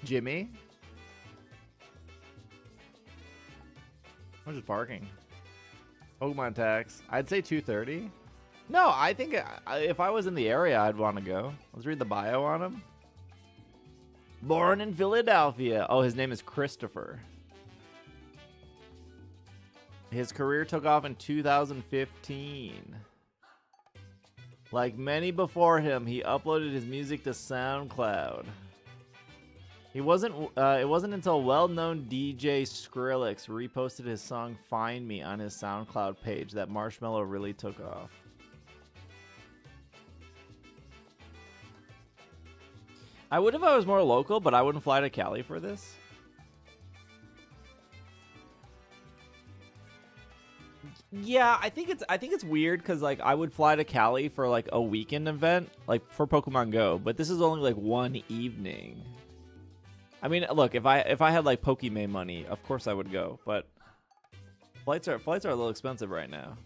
Jimmy? I'm just parking. Pokemon tax. I'd say 230. No, I think if I was in the area, I'd want to go. Let's read the bio on him. Born in Philadelphia. Oh, his name is Christopher. His career took off in 2015. Like many before him, he uploaded his music to SoundCloud. It wasn't until well-known DJ Skrillex reposted his song Find Me on his SoundCloud page that Marshmallow really took off. I would if I was more local, but I wouldn't fly to Cali for this. Yeah, I think it's weird because like I would fly to Cali for like a weekend event, like for Pokemon Go, but this is only like one evening. I mean, look, if I had like Pokemon money, of course I would go, but flights are a little expensive right now.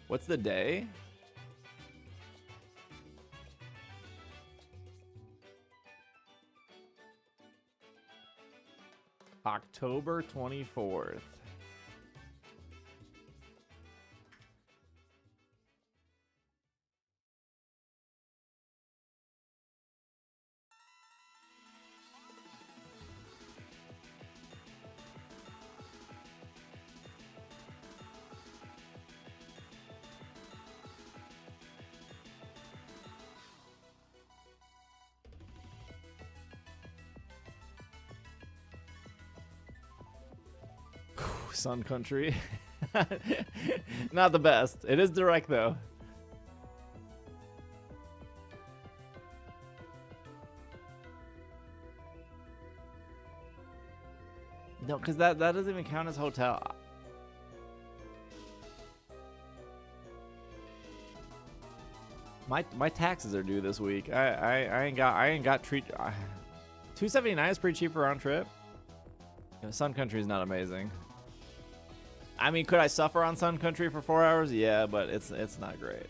What's the day? October 24th. Sun Country. Not the best. It is direct though. No, because that doesn't even count as hotel. My taxes are due this week. I ain't got treat. 279 is pretty cheap for round trip. Sun Country is not amazing. I mean, could I suffer on Sun Country for 4 hours? Yeah, but it's not great.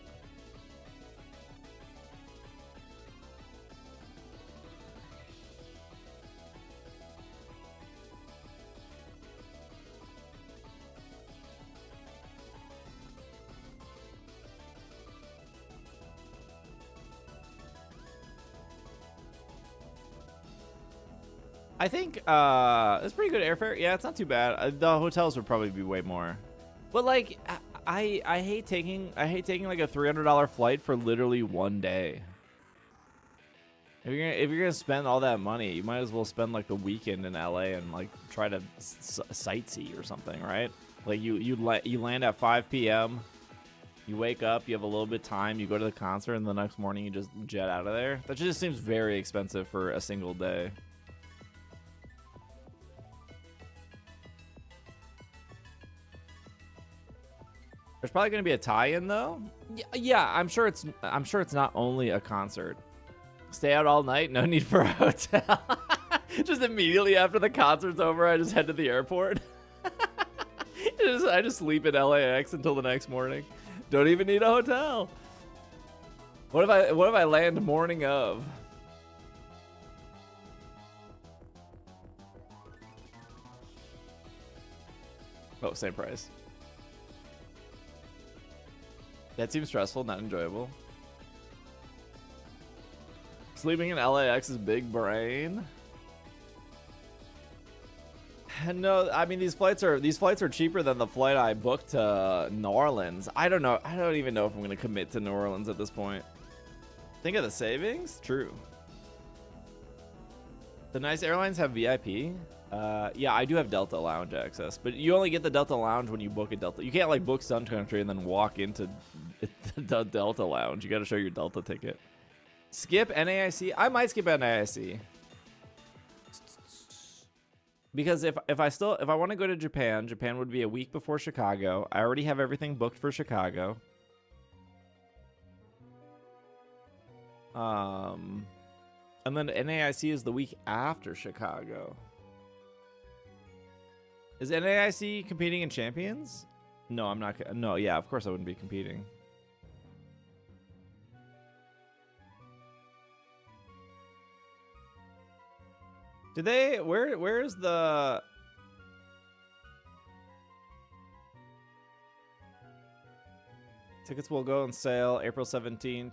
I think it's pretty good airfare. Yeah, it's not too bad. The hotels would probably be way more. But like I hate taking like a $300 flight for literally one day. If you're gonna spend all that money, you might as well spend like the weekend in LA and like try to sightsee or something, right? Like you land at 5 p.m. You wake up, you have a little bit of time, you go to the concert, and the next morning you just jet out of there. That just seems very expensive for a single day. There's probably going to be a tie-in though. Yeah, I'm sure it's not only a concert. Stay out all night, no need for a hotel. Just immediately after the concert's over, I just head to the airport. I just sleep in LAX until the next morning. Don't even need a hotel. What if I land morning of? Oh, same price. That seems stressful, not enjoyable. Sleeping in LAX's big brain. No, I mean these flights are cheaper than the flight I booked to New Orleans. I don't know. I don't even know if I'm gonna commit to New Orleans at this point. Think of the savings? True. The nice airlines have VIP. Yeah, I do have Delta Lounge access, but you only get the Delta Lounge when you book a Delta. You can't like book Sun Country and then walk into the Delta Lounge. You got to show your Delta ticket. Skip NAIC. I might skip NAIC because if I want to go to Japan, Japan would be a week before Chicago. I already have everything booked for Chicago. And then NAIC is the week after Chicago. Is NAIC competing in Champions? No, I'm not. No, yeah, of course I wouldn't be competing. Did they? Where's the? Tickets will go on sale April 17th.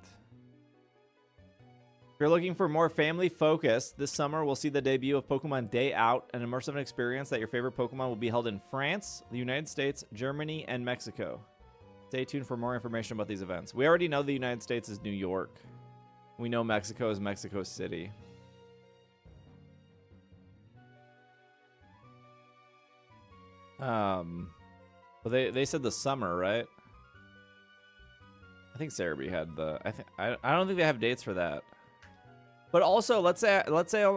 If you're looking for more family focus, this summer we'll see the debut of Pokemon Day Out, an immersive experience that your favorite Pokemon will be held in France, the United States, Germany, and Mexico. Stay tuned for more information about these events. We already know the United States is New York. We know Mexico is Mexico City. But they said the summer, right? I think Sarumi had the. I don't think they have dates for that. But also, let's say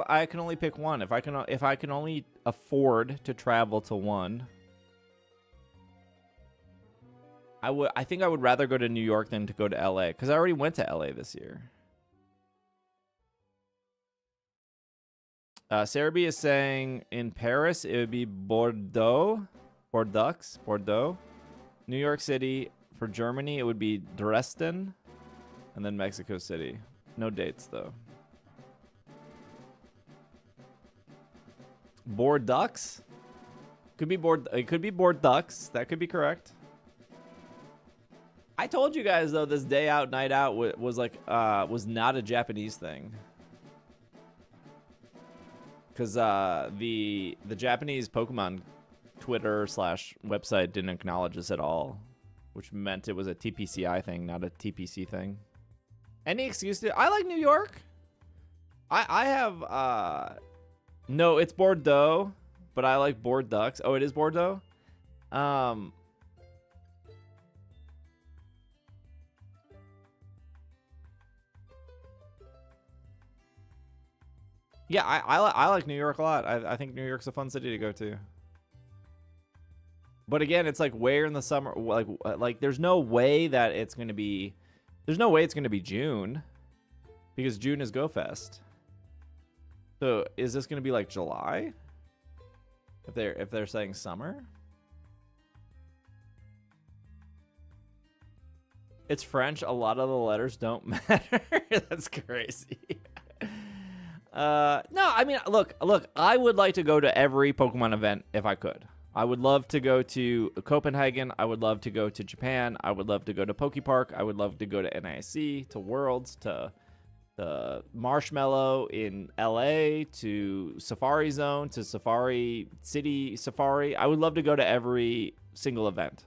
I can only pick one. If I can only afford to travel to one, I think I would rather go to New York than to go to LA because I already went to LA this year. Sarumi is saying in Paris it would be Bordeaux. New York City. For Germany it would be Dresden, and then Mexico City. No dates though. Bordeaux? Could be it could be Bordeaux. That could be correct. I told you guys though this day out, night out was like was not a Japanese thing. Cause the Japanese Pokemon Twitter / website didn't acknowledge this at all, which meant it was a TPCI thing, not a TPC thing. Any excuse to I like New York. I have no, it's Bordeaux, but I like Bordeaux. Oh, it is Bordeaux. Yeah, I like New York a lot. I think New York's a fun city to go to. But again, it's like where in the summer, like there's no way that it's gonna be, there's no way it's gonna be June, because June is GoFest. So is this gonna be like July? If they're saying summer, it's French. A lot of the letters don't matter. That's crazy. No, I mean, look. I would like to go to every Pokemon event if I could. I would love to go to Copenhagen. I would love to go to Japan. I would love to go to Pokepark. I would love to go to NIC, to Worlds, to the Marshmallow in LA, to Safari Zone, to Safari City Safari. I would love to go to every single event.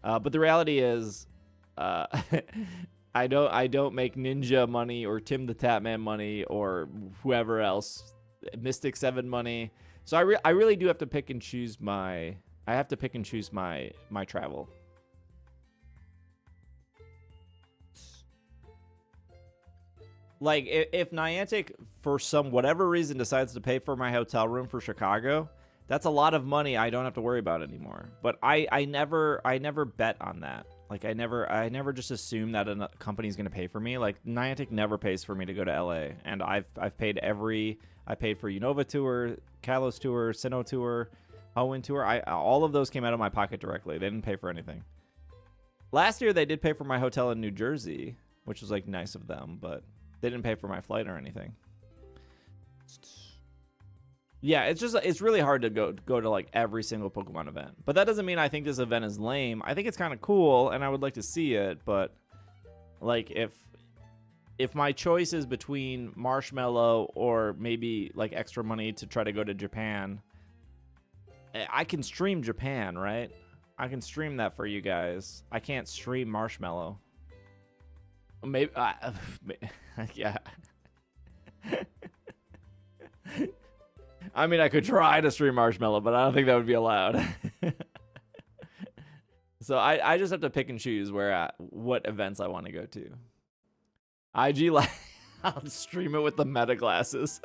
But the reality is, I don't make Ninja money or Tim the Tatman money or whoever else, Mystic 7 money. So I really do have to pick and choose my my travel. Like if Niantic for whatever reason decides to pay for my hotel room for Chicago, that's a lot of money I don't have to worry about anymore. But I never bet on that. Like I never just assume that a company's gonna pay for me. Like Niantic never pays for me to go to LA, and I've paid I paid for Unova Tour, Kalos Tour, Sinnoh Tour, Hoenn Tour. All of those came out of my pocket directly. They didn't pay for anything. Last year they did pay for my hotel in New Jersey, which was like nice of them, but they didn't pay for my flight or anything. Yeah, it's really hard to go to like every single Pokemon event. But that doesn't mean I think this event is lame. I think it's kind of cool and I would like to see it, but like if my choice is between Marshmallow or maybe like extra money to try to go to Japan, I can stream Japan, right? I can stream that for you guys. I can't stream Marshmallow. Maybe yeah. I mean, I could try to stream Marshmallow, but I don't think that would be allowed. So I just have to pick and choose what events I want to go to. IG Live, I'll stream it with the meta glasses.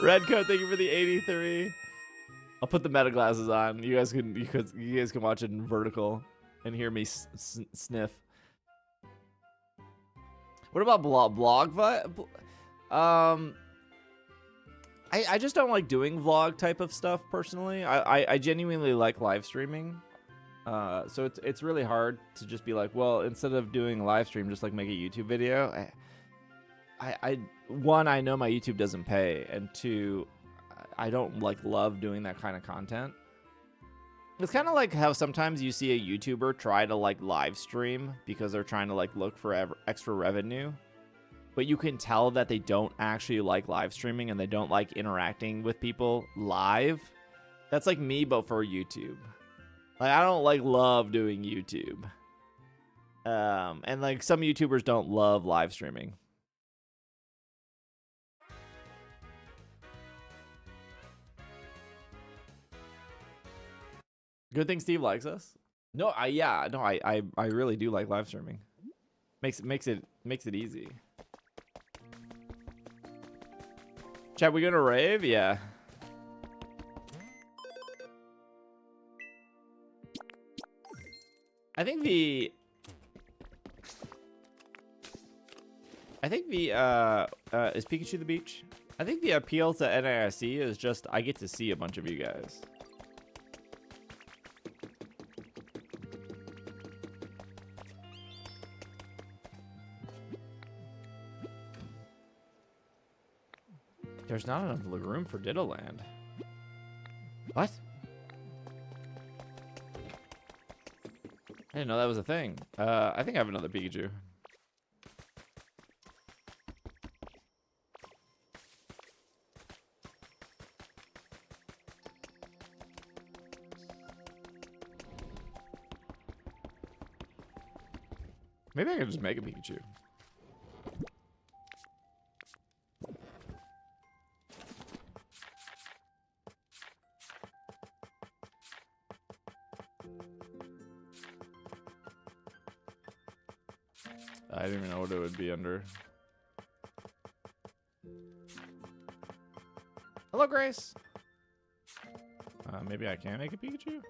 Redcoat, thank you for the 83. I'll put the meta glasses on. You guys can watch it in vertical and hear me sniff. What about blog? I just don't like doing vlog type of stuff personally. I genuinely like live streaming. So it's really hard to just be like, well, instead of doing live stream, just like make a YouTube video. One, I know my YouTube doesn't pay, and two, I don't like love doing that kind of content. It's kind of like how sometimes you see a YouTuber try to like live stream because they're trying to like look for extra revenue, but you can tell that they don't actually like live streaming and they don't like interacting with people live. That's like me, but for YouTube. Like, I don't like love doing YouTube. And like some YouTubers don't love live streaming. Good thing Steve likes us. No, I really do like live streaming. Makes it easy. Chat, we gonna rave? Yeah. I think the is Pikachu the beach? I think the appeal to NAIC is just I get to see a bunch of you guys. There's not enough room for Diddleland. What? I didn't know that was a thing. I think I have another Pikachu. Maybe I can just make a Pikachu. I didn't even know what it would be under. Hello, Grace. Maybe I can make a Pikachu?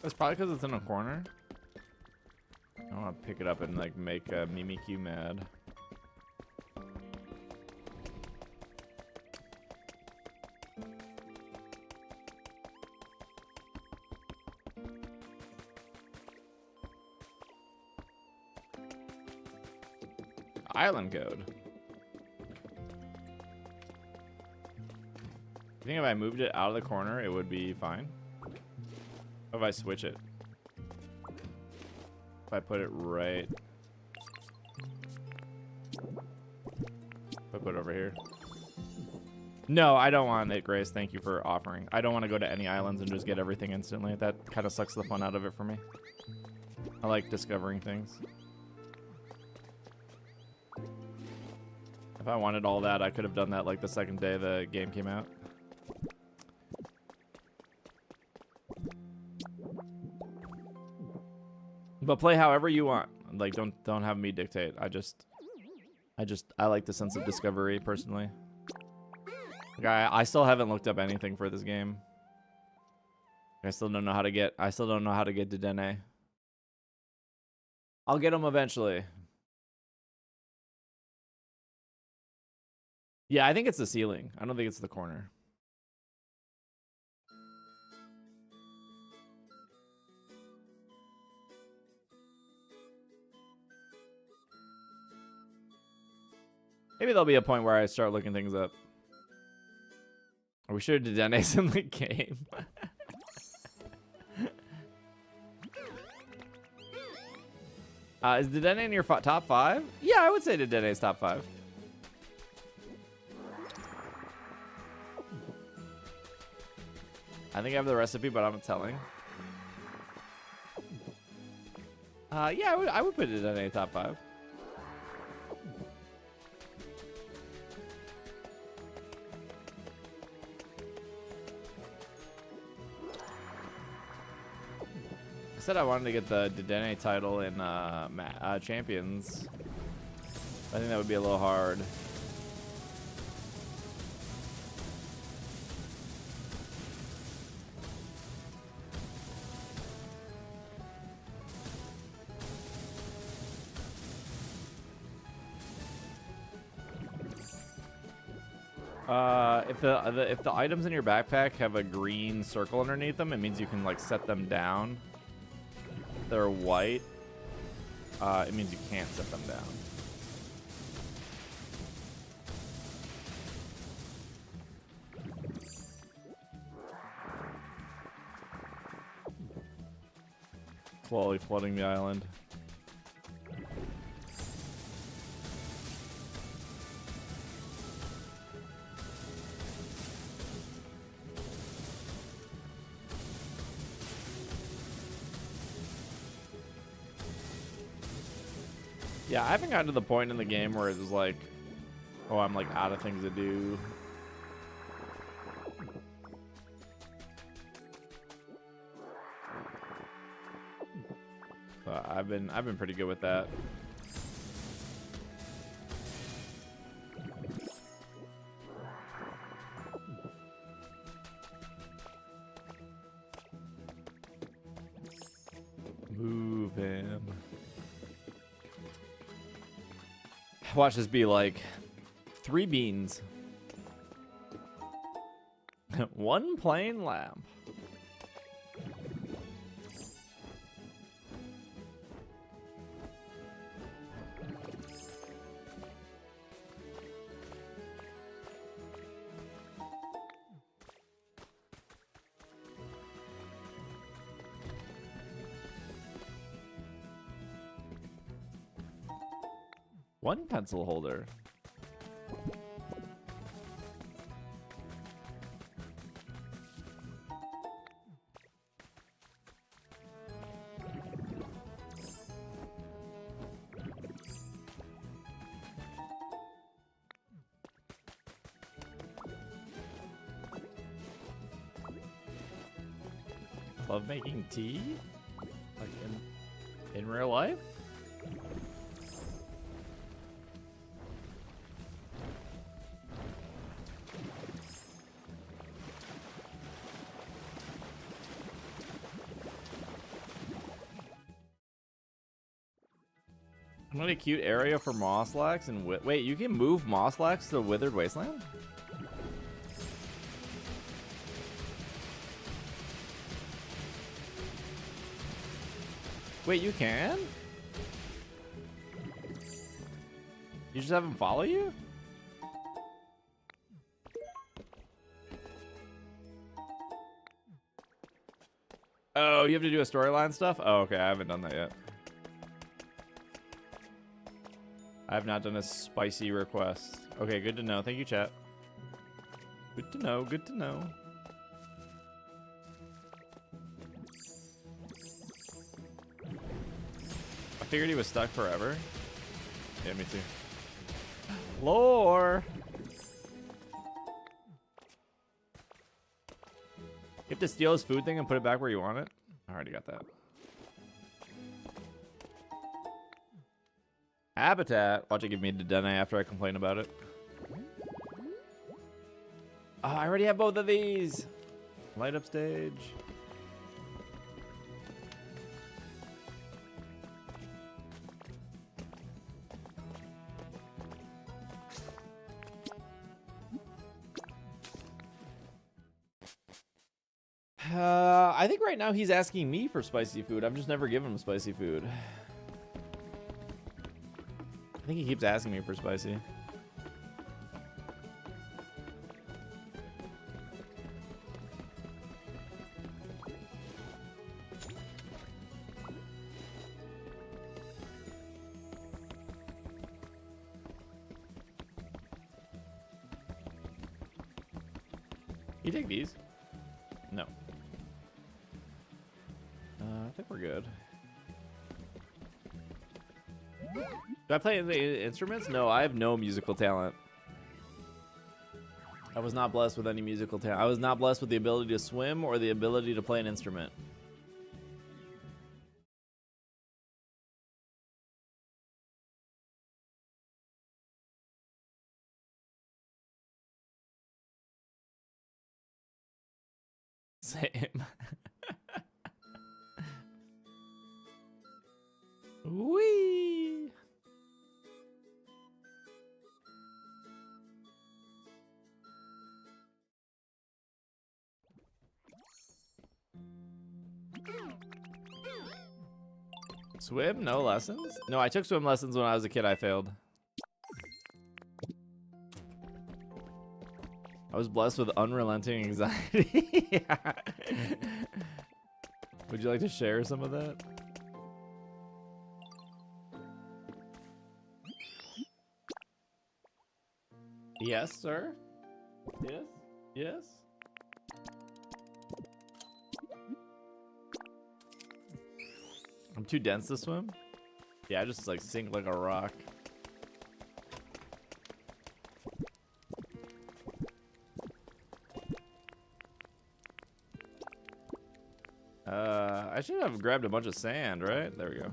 That's probably because it's in a corner. I want to pick it up and like make Mimikyu mad. Island code. You think if I moved it out of the corner, it would be fine? What if I switch it? If I put it right... If I put it over here. No, I don't want it, Grace. Thank you for offering. I don't want to go to any islands and just get everything instantly. That kind of sucks the fun out of it for me. I like discovering things. If I wanted all that, I could have done that like the second day the game came out. But play however you want. Like don't have me dictate. I like the sense of discovery personally. Like I still haven't looked up anything for this game. I still don't know how to get Dedenne. I'll get him eventually. Yeah, I think it's the ceiling. I don't think it's the corner. Maybe there'll be a point where I start looking things up. Are we sure Dedenne's in the game? Is Dedenne in your top 5? Yeah, I would say Dedenne's top 5. I think I have the recipe, but I'm not telling. Yeah, I would put it in a top 5. I said I wanted to get the Dedenne title in Champions. I think that would be a little hard. If the items in your backpack have a green circle underneath them, it means you can like set them down. If they're white, it means you can't set them down. Slowly flooding the island. Yeah, I haven't gotten to the point in the game where it was like, oh, I'm like out of things to do. I've been pretty good with that. Move him. Watch this be like 3 beans. 1 plain lamp. One pencil holder. Love making tea? Like in real life? What a cute area for Mosslax and wait, you can move Mosslax to the Withered Wasteland? Wait, you can? You just have him follow you? Oh, you have to do a storyline stuff? Oh, okay, I haven't done that yet. I have not done a spicy request. Okay, good to know. Thank you, chat. Good to know, good to know. I figured he was stuck forever. Yeah, me too. Lore! You have to steal his food thing and put it back where you want it? I already got that. Habitat. Watch it give me Dedenne after I complain about it. Oh, I already have both of these. Light up stage. I think right now he's asking me for spicy food. I've just never given him spicy food. I think he keeps asking me for spicy. You take these? No. think we're good. Do I play any instruments? No, I have no musical talent. I was not blessed with any musical talent. I was not blessed with the ability to swim or the ability to play an instrument. Same. Whee! Swim? No lessons? No, I took swim lessons when I was a kid. I failed. I was blessed with unrelenting anxiety. Yeah. Would you like to share some of that? Yes, sir. Yes. Yes. I'm too dense to swim. Yeah, I just like sink like a rock. I should have grabbed a bunch of sand, right? There we go.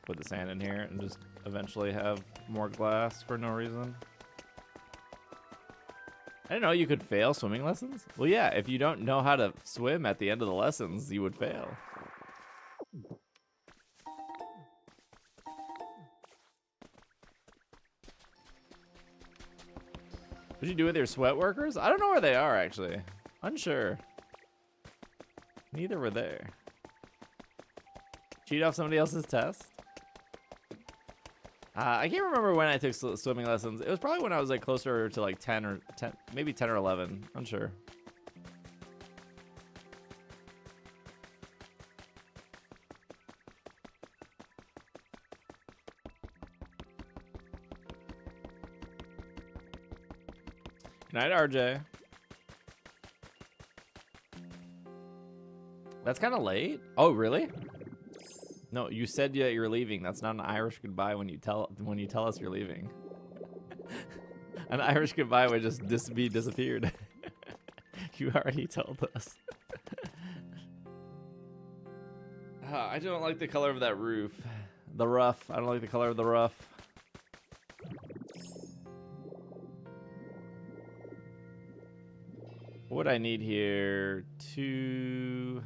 Put the sand in here and just eventually have more glass for no reason. I didn't know you could fail swimming lessons. Well, yeah, if you don't know how to swim at the end of the lessons, you would fail. What'd you do with your sweat workers? I don't know where they are, actually. Unsure. Neither were there. Cheat off somebody else's test? I can't remember when I took swimming lessons. It was probably when I was like closer to like 10, maybe 10 or 11. Unsure. Good night, RJ. That's kind of late. Oh, really? No, you said that you're leaving. That's not an Irish goodbye when you tell us you're leaving. An Irish goodbye would just be disappeared. You already told us. I don't like the color of that roof. The roof. I don't like the color of the roof. What I need here? 2.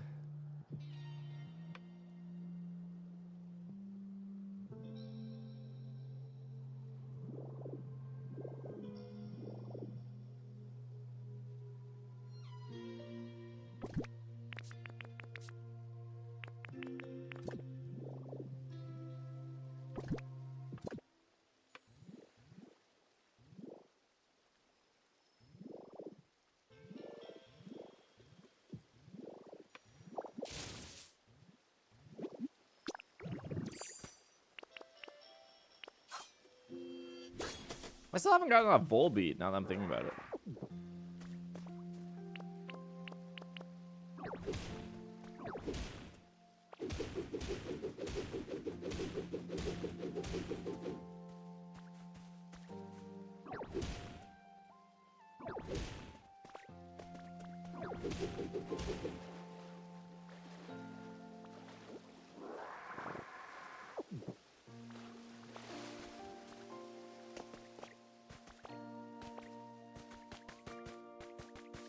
I still haven't gotten a vol beat now that I'm thinking about it.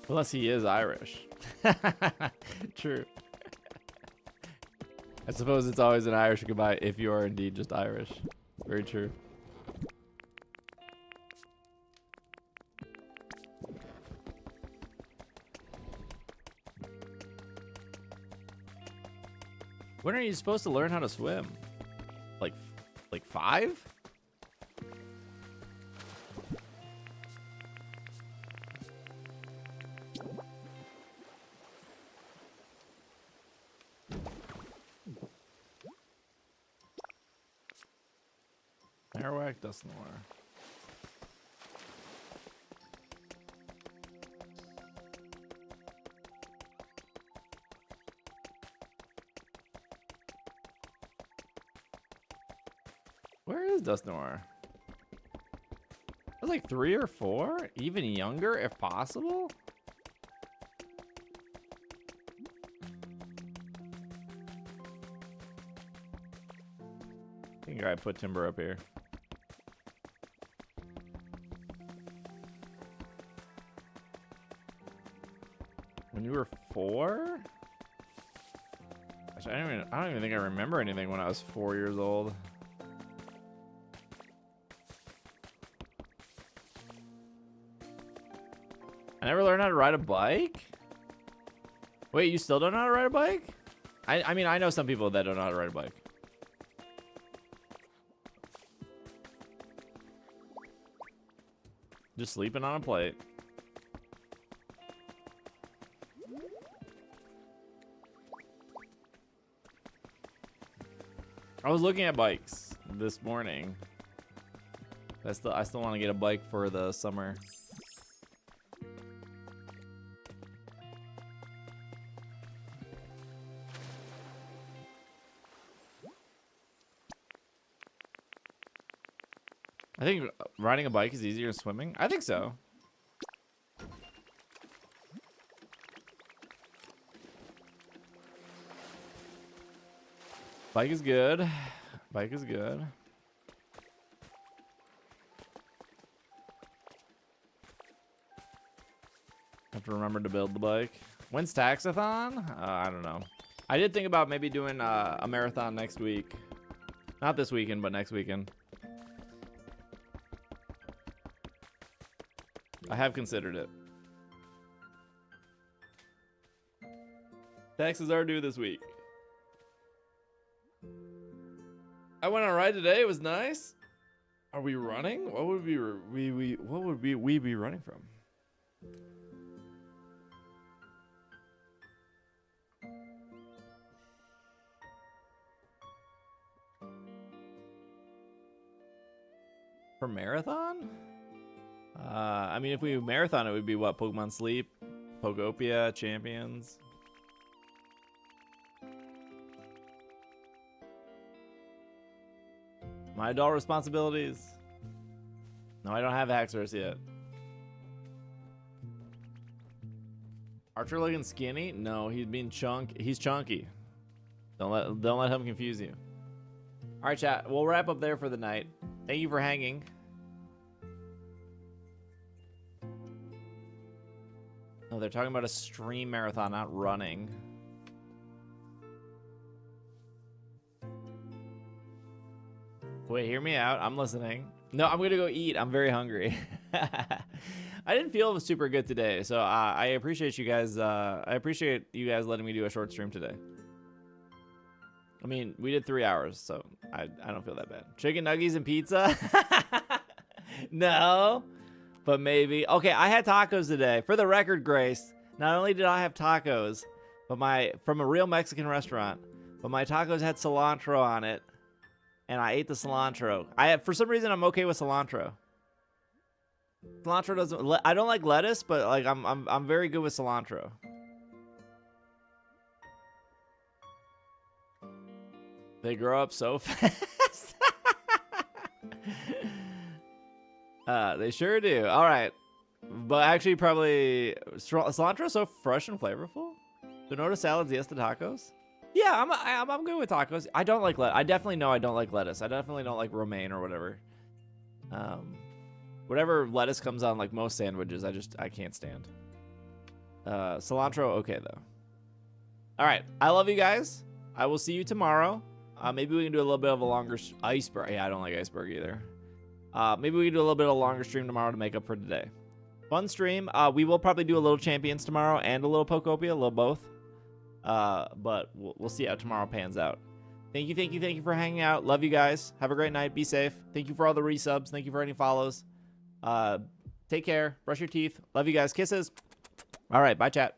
Unless he is Irish. True. I suppose it's always an Irish goodbye if you are indeed just Irish. Very true. When are you supposed to learn how to swim? Like 5? Airwhack, dust in the water. Where is Dustnoir? I was like 3 or 4? Even younger, if possible? I think I put Timber up here. When you were 4? Gosh, I don't even think I remember anything when I was 4 years old. I never learned how to ride a bike? Wait, you still don't know how to ride a bike? I mean, I know some people that don't know how to ride a bike. Just sleeping on a plate. I was looking at bikes this morning. I still want to get a bike for the summer. I think riding a bike is easier than swimming. I think so. Bike is good. Bike is good. Have to remember to build the bike. When's Taxathon? I don't know. I did think about maybe doing a marathon next week. Not this weekend, but next weekend. I have considered it. Taxes are due this week. I went on a ride today. It was nice. Are we running? What would we be running from? For marathon? I mean, if we marathon, it would be what? Pokemon Sleep, Pokopia, Champions. My adult responsibilities. No, I don't have Haxorus yet. Archer looking skinny? No, he's being he's chunky. Don't let him confuse you. All right, chat. We'll wrap up there for the night. Thank you for hanging. No, they're talking about a stream marathon, not running. Wait, hear me out. I'm listening. No, I'm gonna go eat. I'm very hungry. I didn't feel super good today, so I appreciate you guys. I appreciate you guys letting me do a short stream today. I mean, we did 3 hours, so I don't feel that bad. Chicken nuggets and pizza? No, but maybe. Okay, I had tacos today. For the record, Grace, not only did I have tacos, but from a real Mexican restaurant, but my tacos had cilantro on it, and I ate the cilantro. For some reason, I'm okay with cilantro. Cilantro doesn't. I don't like lettuce, but like I'm very good with cilantro. They grow up so fast. They sure do. All right, but actually, probably cilantro is so fresh and flavorful. Ternota salads, yes to tacos. Yeah, I'm good with tacos. I don't like lettuce. I definitely know I don't like lettuce. I definitely don't like romaine or whatever. Whatever lettuce comes on like most sandwiches, I can't stand. Cilantro, okay though. All right, I love you guys. I will see you tomorrow. Maybe we can do a little bit of a longer iceberg. Yeah, I don't like iceberg either. Maybe we can do a little bit of a longer stream tomorrow to make up for today. Fun stream. We will probably do a little Champions tomorrow and a little Pokopia, a little both. But we'll see how tomorrow pans out. Thank you for hanging out. Love you guys. Have a great night. Be safe. Thank you for all the resubs. Thank you for any follows. Take care. Brush your teeth. Love you guys. Kisses. All right. Bye, chat.